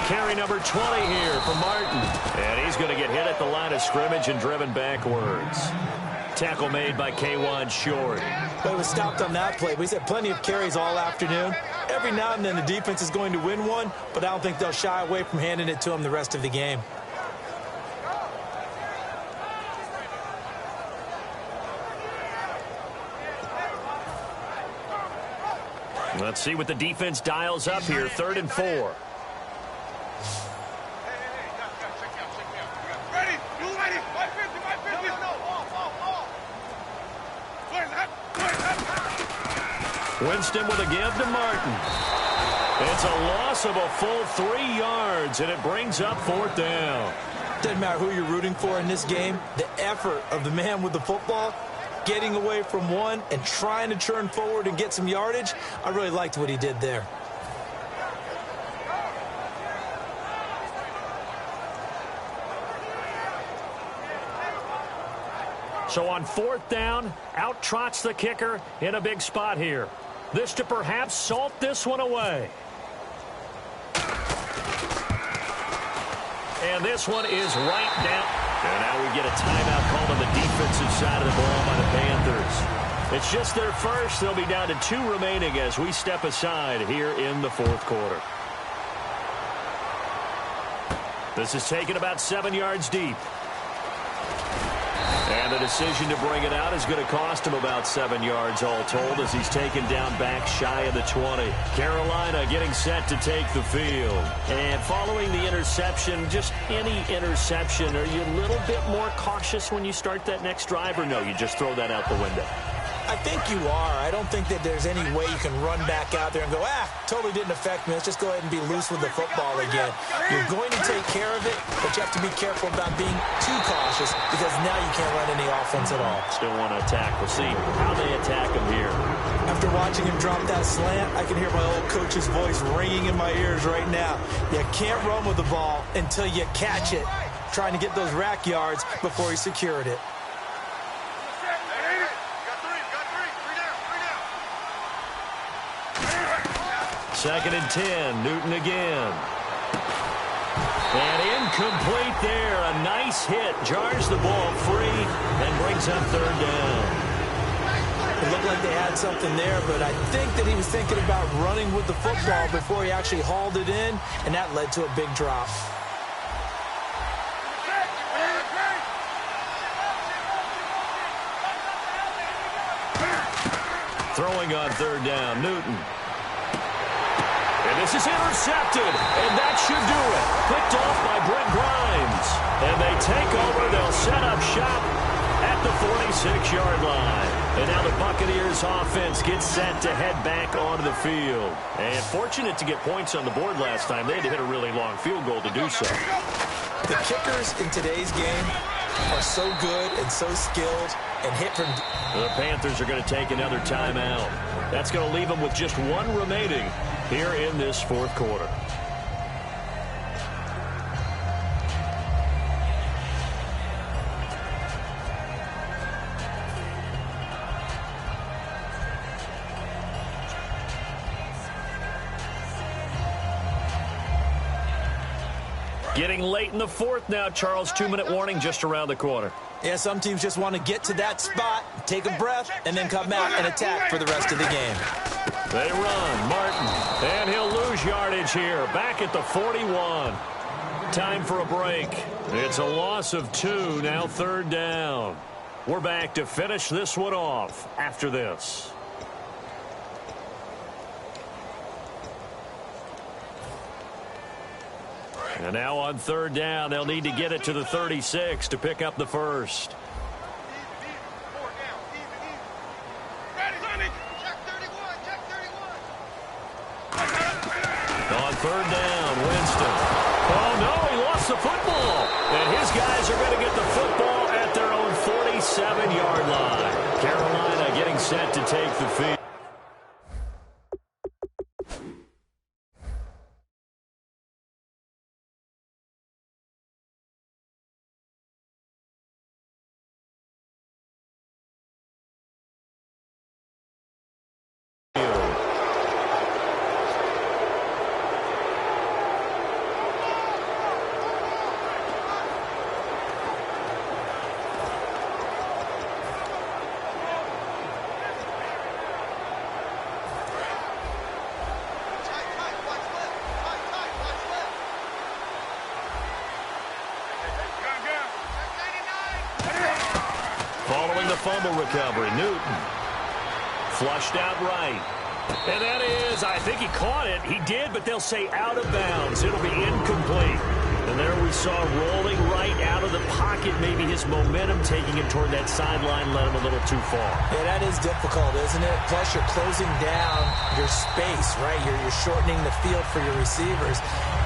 S1: Carry number 20 here for Martin. And he's going to get hit at the line of scrimmage and driven backwards. Tackle made by K'Wan Short.
S2: But he was stopped on that play. We've had plenty of carries all afternoon. Every now and then the defense is going to win one, but I don't think they'll shy away from handing it to him the rest of the game.
S1: Let's see what the defense dials up here. 3rd and 4. Winston with a give to Martin. It's a loss of a full 3 yards, and it brings up 4th down.
S2: Doesn't matter who you're rooting for in this game. The effort of the man with the football, getting away from one and trying to turn forward and get some yardage, I really liked what he did there.
S1: So on 4th down, out trots the kicker in a big spot here. This to perhaps salt this one away. And this one is right down. And now we get a timeout called on the defensive side of the ball by the Panthers. It's just their first. They'll be down to 2 remaining as we step aside here in the fourth quarter. This is taken about 7 yards deep. And the decision to bring it out is going to cost him about 7 yards all told as he's taken down back shy of the 20. Carolina getting set to take the field. And following the interception, just any interception, are you a little bit more cautious when you start that next drive, or no, you just throw that out the window?
S2: I think you are. I don't think that there's any way you can run back out there and go, totally didn't affect me. Let's just go ahead and be loose with the football again. You're going to take care of it, but you have to be careful about being too cautious because now you can't run any offense at all.
S1: Still want to attack. We'll see how they attack him here.
S2: After watching him drop that slant, I can hear my old coach's voice ringing in my ears right now. You can't run with the ball until you catch it, trying to get those rack yards before he secured it.
S1: 2nd and 10. Newton again. And incomplete there. A nice hit. Jars the ball free and brings up 3rd down.
S2: It looked like they had something there, but I think that he was thinking about running with the football before he actually hauled it in, and that led to a big drop.
S1: Throwing on 3rd down. Newton. And this is intercepted, and that should do it. Picked off by Brent Grimes. And they take over. They'll set up shop at the 46-yard line. And now the Buccaneers offense gets set to head back onto the field. And fortunate to get points on the board last time. They had to hit a really long field goal to do so.
S2: The kickers in today's game are so good and so skilled and hit from...
S1: The Panthers are going to take another timeout. That's going to leave them with just 1 remaining here in this fourth quarter. Getting late in the fourth now, Charles. 2-minute warning just around the corner.
S2: Yeah, some teams just want to get to that spot, take a breath, and then come out and attack for the rest of the game.
S1: They run. Martin. And he'll lose yardage here. Back at the 41. Time for a break. It's a loss of 2. Now 3rd down. We're back to finish this one off after this. And now on 3rd down, they'll need to get it to the 36 to pick up the first. On 3rd down, Winston. Oh, no, he lost the football. And his guys are going to get the football at their own 47-yard line. Carolina getting set to take the field. Following the fumble recovery, Newton flushed out right. And that is, I think he caught it. He did, but they'll say out of bounds. It'll be incomplete. And there we saw rolling right out of the pocket. Maybe his momentum taking him toward that sideline led him a little too far.
S2: Yeah, that is difficult, isn't it? Plus, you're closing down your space, right? You're shortening the field for your receivers.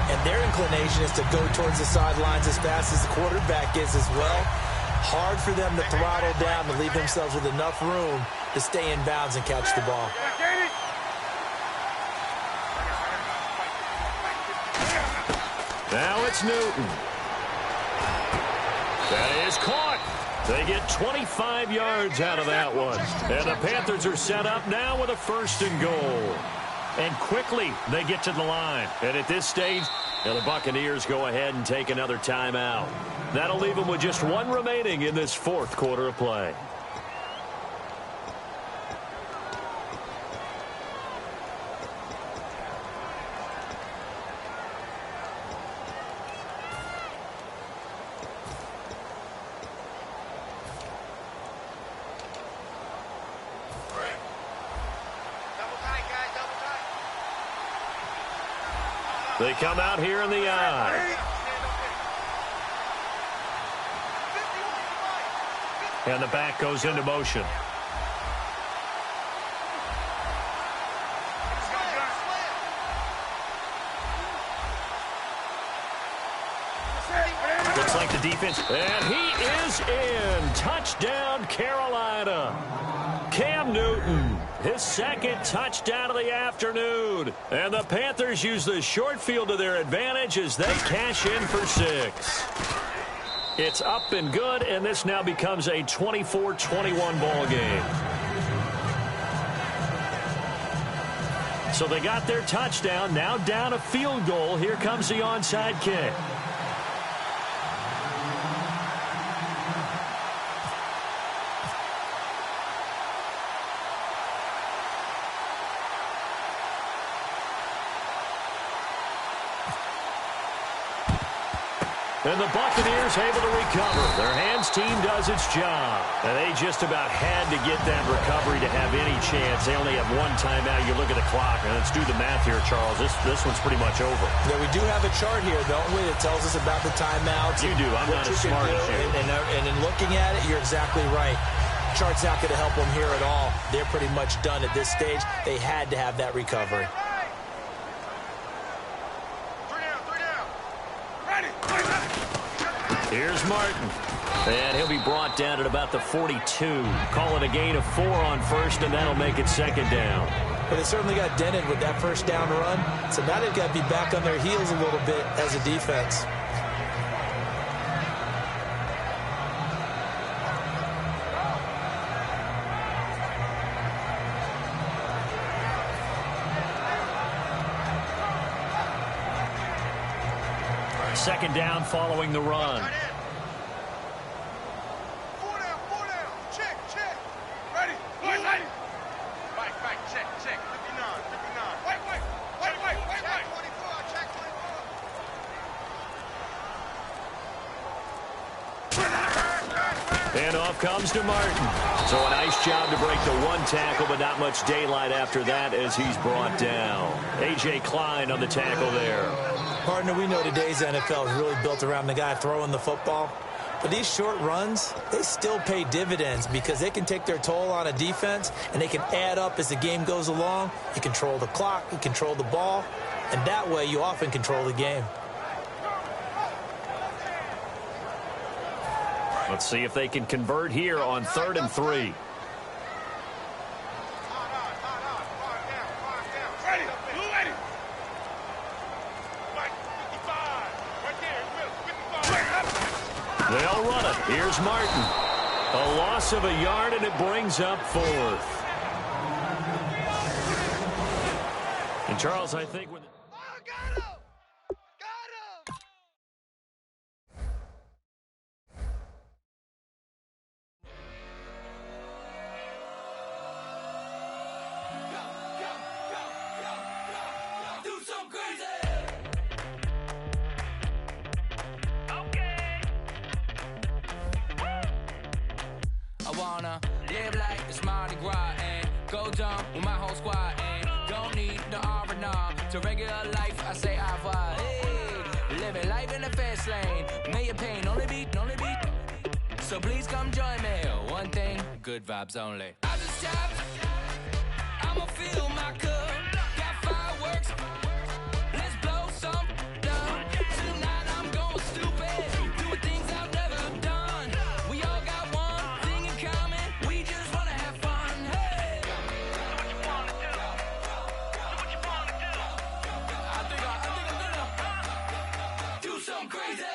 S2: And their inclination is to go towards the sidelines as fast as the quarterback is as well. Hard for them to throttle down to leave themselves with enough room to stay in bounds and catch the ball.
S1: Now it's Newton. That is caught. They get 25 yards out of that one. And the Panthers are set up now with a 1st and goal. And quickly they get to the line. And at this stage, the Buccaneers go ahead and take another timeout. That'll leave them with just 1 remaining in this 4th quarter of play. They come out here in the eye. And the back goes into motion. Looks like the defense. And he is in. Touchdown, Carolina. Cam Newton, his 2nd touchdown of the afternoon. And the Panthers use the short field to their advantage as they cash in for 6. It's up and good, and this now becomes a 24-21 ball game. So they got their touchdown, now down a field goal. Here comes the onside kick. And the Buccaneers able to recover. Their hands team does its job. And they just about had to get that recovery to have any chance. They only have 1 timeout. You look at the clock, and let's do the math here, Charles. This one's pretty much over.
S2: Yeah, we do have a chart here, don't we? It tells us about the timeouts.
S1: You do. I'm not as smart as you.
S2: And in looking at it, you're exactly right. Chart's not going to help them here at all. They're pretty much done at this stage. They had to have that recovery.
S1: Here's Martin. And he'll be brought down at about the 42. Call it a gain of 4 on 1st, and that'll make it 2nd down.
S2: But they certainly got dented with that 1st down run. So now they've got to be back on their heels a little bit as a defense.
S1: second down following the run.
S3: Four down. Check. Ready. Right. Check. 59. Wait. Check 24.
S1: And off comes to Martin. So a nice job to break the one tackle, but not much daylight after that as he's brought down. A.J. Klein on the tackle there.
S2: Partner, we know today's NFL is really built around the guy throwing the football. But these short runs, they still pay dividends because they can take their toll on a defense and they can add up as the game goes along. You control the clock, you control the ball, and that way you often control the game.
S1: Let's see if they can convert here on 3rd and 3.
S3: Ready. Blue 80. Mike, 55. Right there. 55.
S1: They'll run it. Here's Martin. A loss of a yard, and it brings up 4th. And Charles, I think when...
S4: I wanna live like it's Mardi Gras and go dumb with my whole squad and don't need the R&R to regular life. I say au revoir. Hey, living life in the fast lane. May your pain only be. So please come join me. One thing, good vibes only. I just tapped. I'ma fill my cup. Got fireworks. Let's blow some down. Tonight I'm going stupid. Doing things I've never done. We all got one thing in common. We just wanna have fun. Hey. So what you wanna do? I think I'm gonna do something crazy.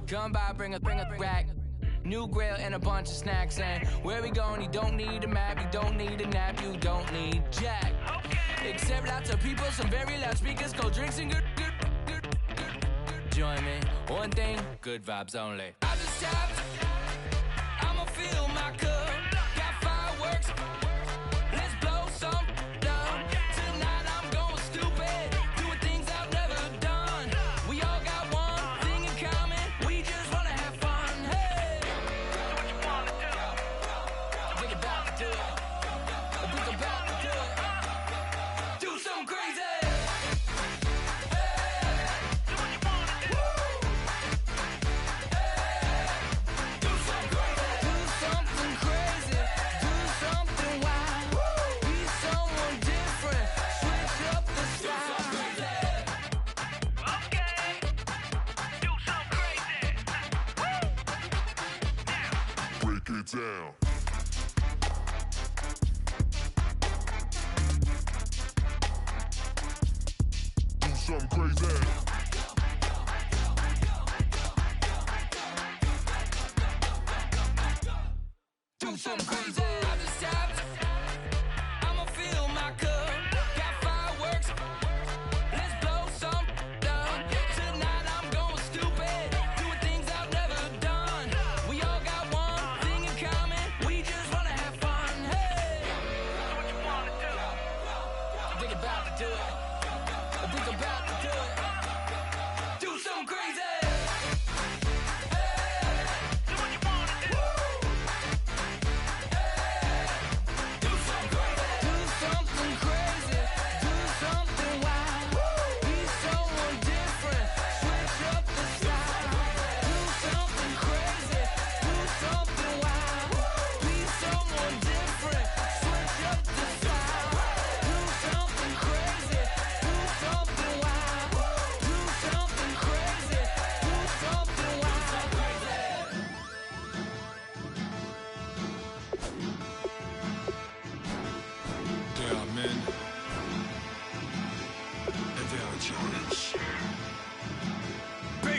S4: Come by, bring a rack. New grill and a bunch of snacks. And where we going, you don't need a map. You don't need a nap. You don't need jack. Except lots of people, some very loud speakers, cold drinks and good. Join me. One thing, good vibes only. I just tapped. I'ma fill my cup. Got fireworks. Let's blow some down. Tonight I'm going stupid. Doing things I've never done. We all got one thing in common. We just wanna have fun. Hey. So what you wanna do? Think about to do it. Think about to do it. Do something crazy.
S5: Down. Do something crazy.
S4: Do something crazy. I just tapped. I'ma fill my cup. Got fireworks. Let's blow some down. Tonight I'm going stupid. Doing things I've never done. We all got one thing in common. We just wanna have fun. Hey. So what you wanna do? Think about to do it. Think about to do it. Do something crazy.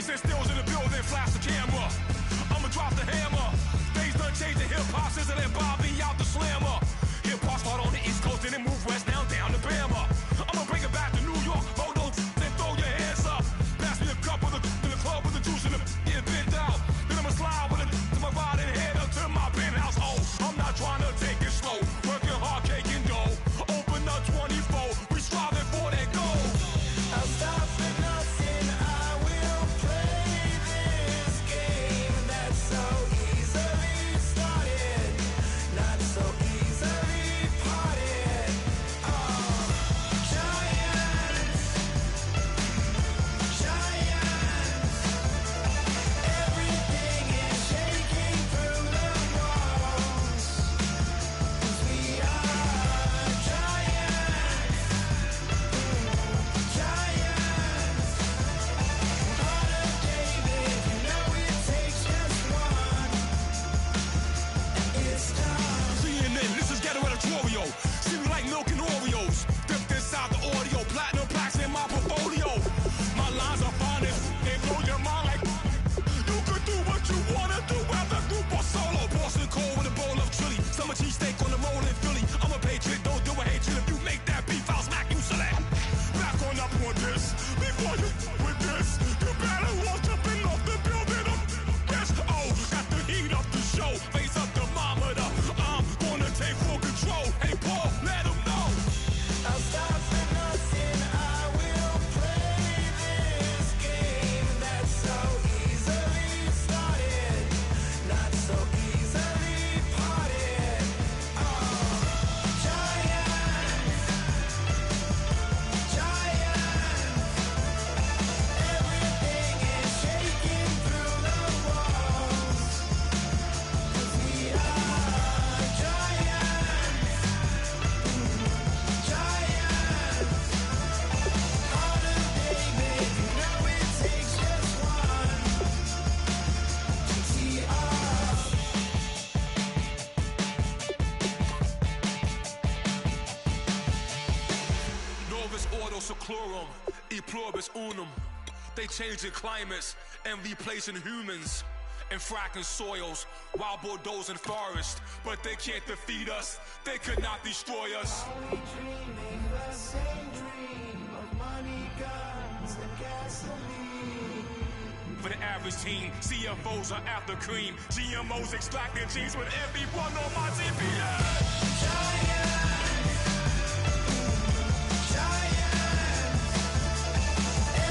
S6: Jason Stills in the building, flash the camera. I'ma drop the hammer. Things done changed the hip-hop since and Bobby out the slammer. Hip-hop start on the East Coast and then move west down to Bama. I'ma bring it back to New York, hold those and throw your hands up. Pass me a cup of the in the club with the juice and the get bent out. Then I'ma slide with it to my ride and head up to my penthouse. Oh, I'm not trying to take it slow, working hard, caking dough. Open up 24, we striving for that goal.
S7: I'll stop for nothing, I will play this game that's so easily started, not so easily parted. Oh, giants, everything is shaking through the walls, 'cause we are giants. Heart of David, you know it takes just one, and it's time.
S6: CNN, this is ghetto editorial. See me like milk and Oreos. Dipped inside the audio, platinum plaques in my portfolio. My lines are finest, they blow your mind like you could do what you wanna do, whether group or solo. Boston cold with a bowl of chili, summer cheesesteak on the roll in Philly. I'm a patriot, don't do a hatred. If you make that beef, I'll smack you silly. Back on up on this, before you with this, you better walk jumping off the building of this. Oh, got the heat up the show, face up the thermometer. I'm gonna take full control. Hey Paul, let him know.
S7: I'll stop for nothing, I will play this game that's so easily started, not so easily parted. Oh, giants, everything is shaking through the walls, 'cause we are giants. Heart of David, you know it takes just one. GTR.
S6: Novus ordo seclorum, e pluribus unum. They changing climates and replacing humans and fracking soils, wild bulldozing forests. But they can't defeat us, they could not destroy us.
S7: Are we dreaming the same dream of money, guns, and gasoline?
S6: For the average team, CFOs are after cream. GMOs extracting genes with everyone on my GPS.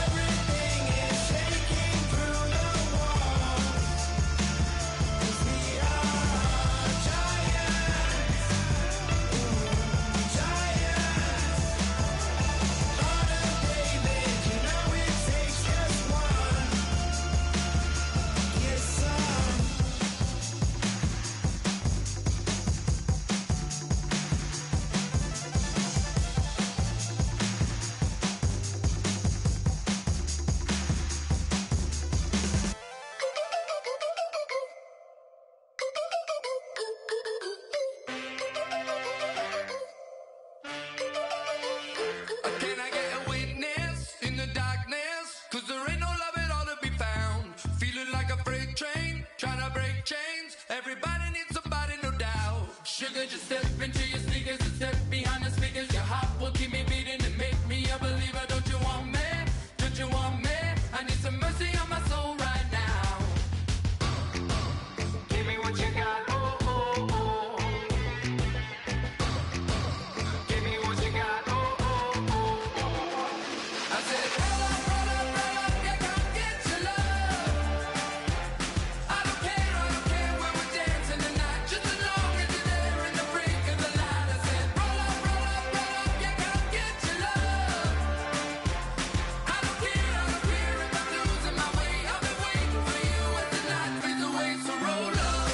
S7: Everything is shaking through the walls, 'cause we are giants. Heart of David, you know it takes just one. Get some.
S4: Can I get a witness in the darkness? 'Cause there ain't no love at all to be found. Feeling like a freight train, trying to break chains. Everybody needs somebody, no doubt. Sugar, just step into your sneakers and step behind the speakers. Your heart will keep me beating and make me a believer. Don't you want me? Don't you want me? I need some mercy on my soul right now. Give me what you got, oh, oh, oh. Give me what you got, oh, oh, oh, oh. I said, roll up, yeah, come get your love. I don't care when we're dancing tonight, just as long as you're there in the brink of the light. I said, roll up, yeah, come get your love. I don't care if I'm losing my way. I've been waiting for you as the night fades away. So roll up,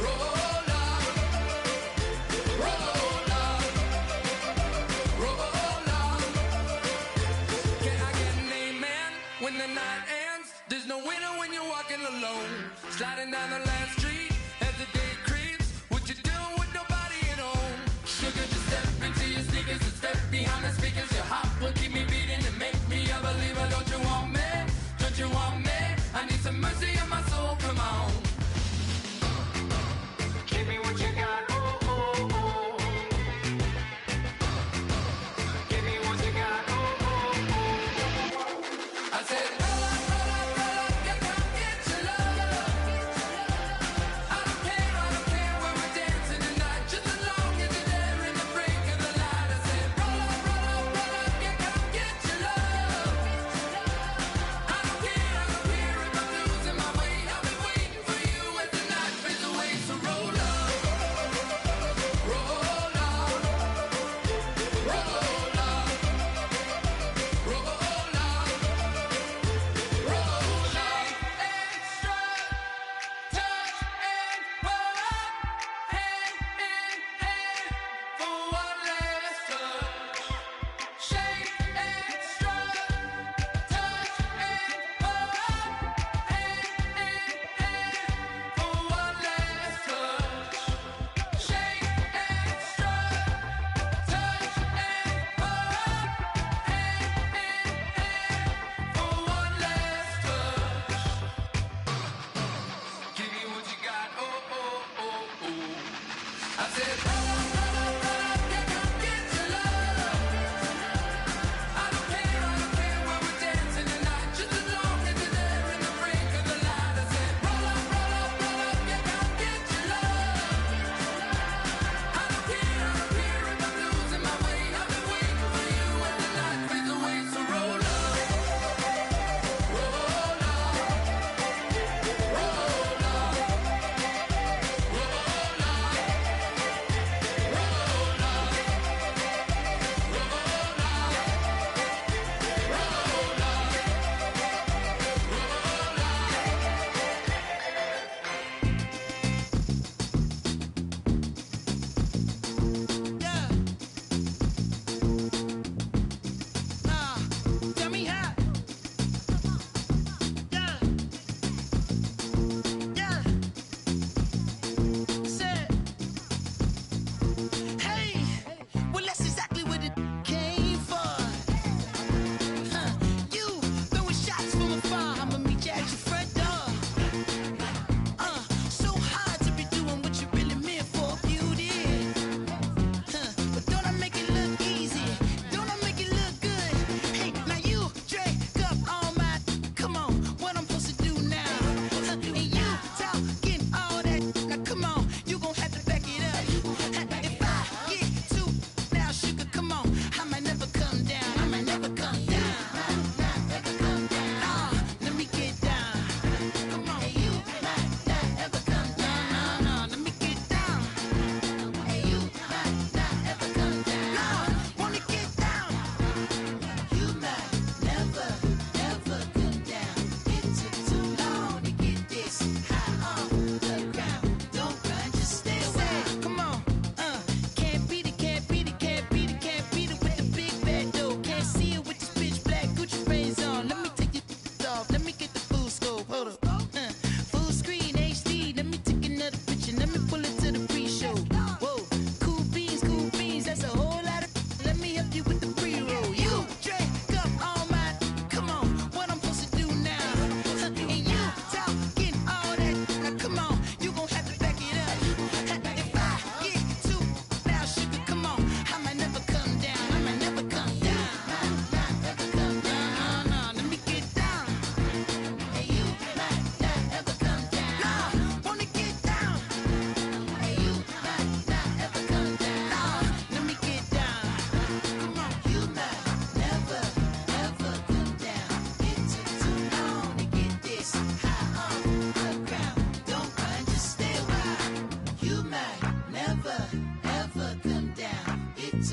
S4: roll up, roll up, roll up. Can I get an amen when the night ends? There's no winner when you're walking alone. Sliding down the last street as the day creeps. What you doing with nobody at home? Sugar, just step into your sneakers and step behind the speakers. Your heart will keep me beating and make me a believer. Don't you want me?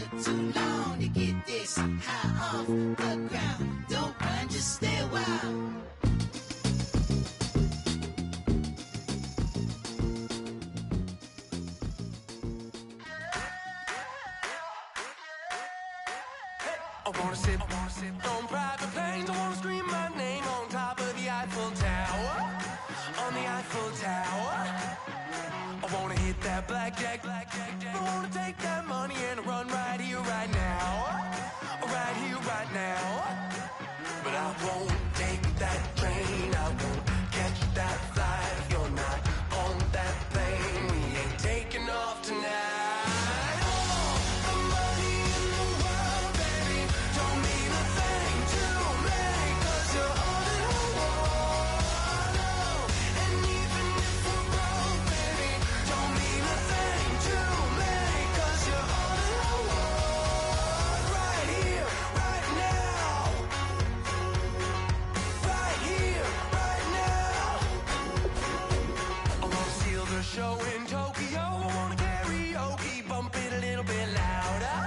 S7: took too long to get this high off the ground. Don't run, just stay a while.
S8: I wanna sit on private planes. I wanna scream my name on top of the Eiffel Tower. On the Eiffel Tower. I wanna hit that blackjack. I wanna take that money and run right here, right now. Right here, right now. But I won't take that train. I won't catch that flight. If you're not on that plane, we ain't taking off tonight. Show in Tokyo, I wanna karaoke, bump it a little bit louder,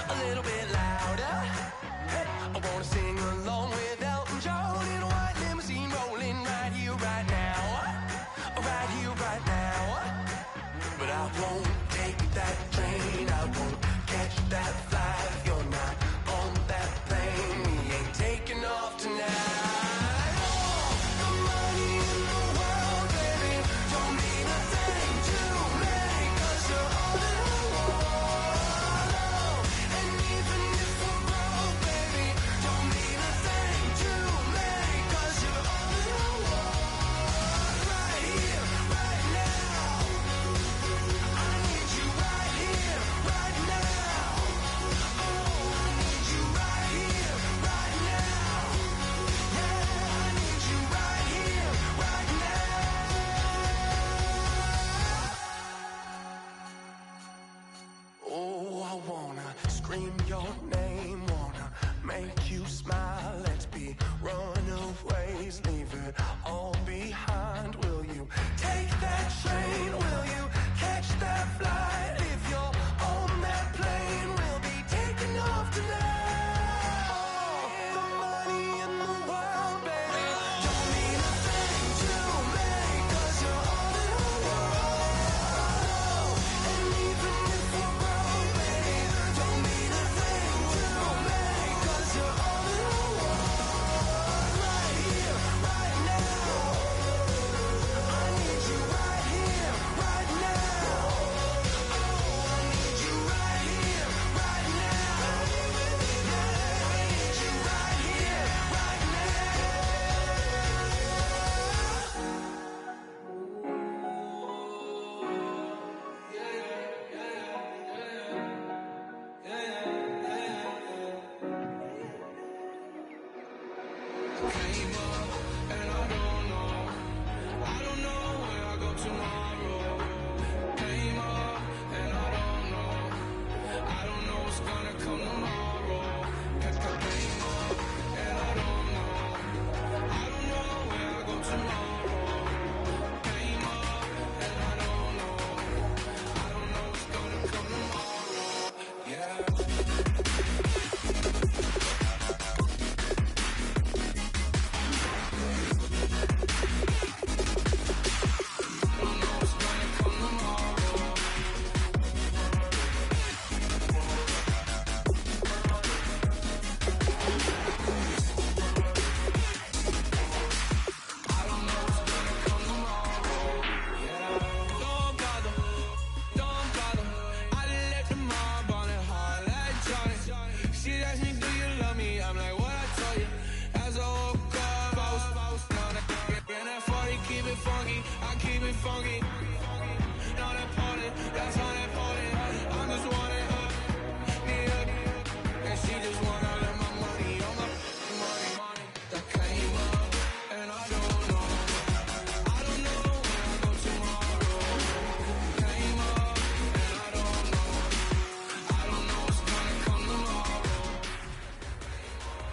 S8: a little bit louder. Hey, I wanna sing along with Elton John in a white limousine, rolling right here, right now, right here, right now. But I won't take that train, I won't catch that flight. If you're not on that plane, we ain't taking off tonight. Scream your name, wanna make you smile. Let's be runaways, leave it all behind. Will you take that train? Will you catch that flight? If you're on that plane, we'll be taking off tonight. Oh, the money in the world, baby, don't mean a thing to me, 'cause you're all in the world. And even if we're broke, baby, don't mean a thing to me, 'cause you're all in the world. Right here, right now. I need you right here, right now. Oh, I need you right here, right now. Yeah, I need you right here, right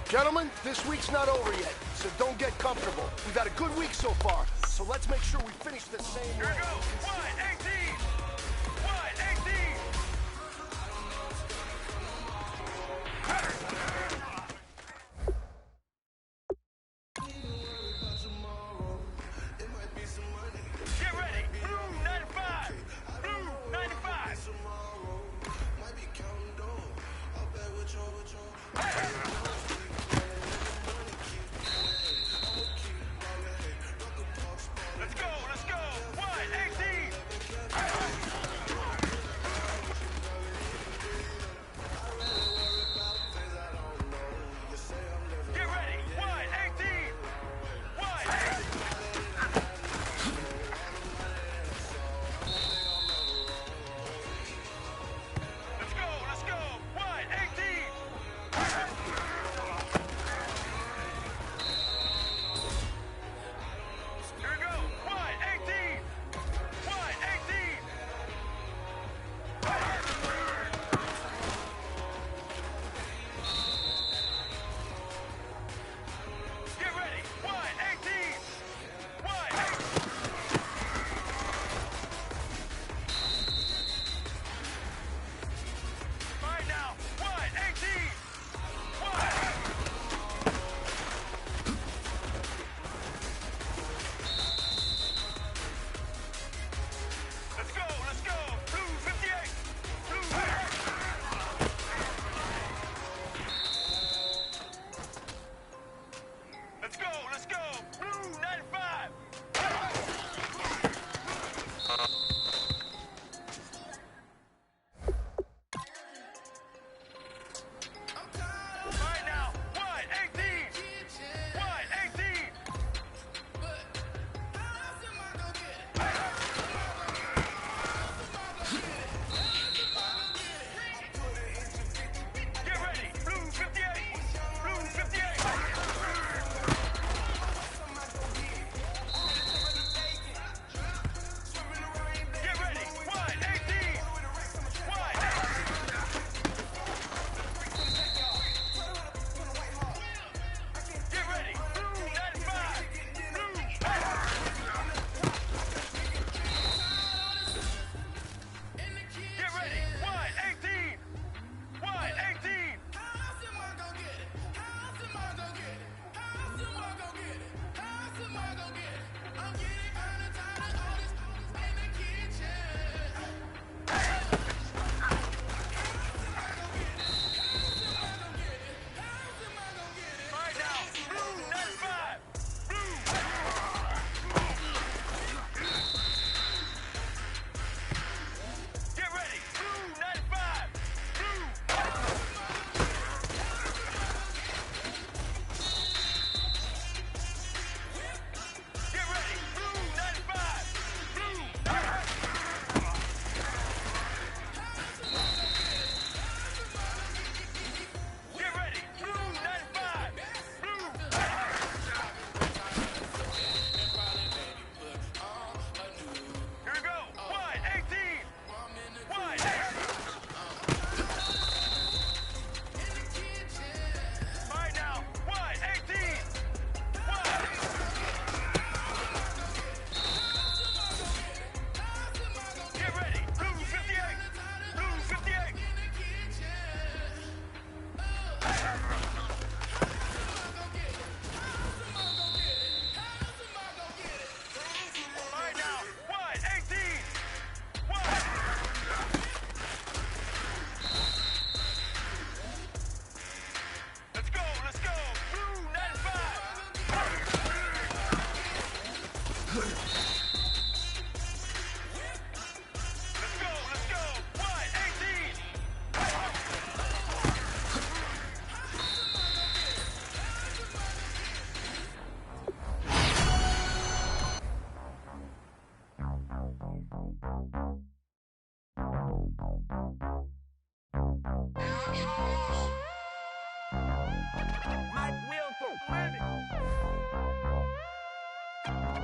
S9: Gentlemen, this week's not over yet, so don't get comfortable. We've had a good week so far, so let's make sure we finish the same way.
S3: Here we go. 118. 118.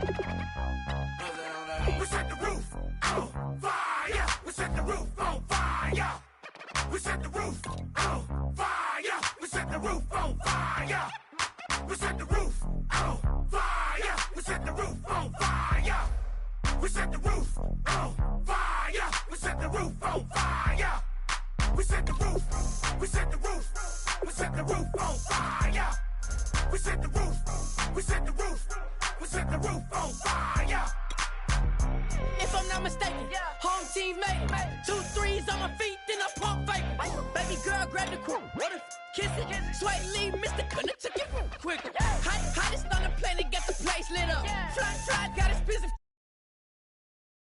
S8: We set the roof on fire. We set the roof on fire. We set the roof on fire. We set the roof on fire. We set the roof on fire. We set the roof on fire. We set the roof on fire. We set the roof on fire. We set the roof. We set the roof. We set the roof on fire. We set the roof. We set the roof. We set the roof on fire.
S7: If I'm not mistaken, home team made it. 2 3s on my feet, then I pump fake. Baby girl, grab the crew. Kiss it, sweat leave, Mr. Couldn't took it quicker.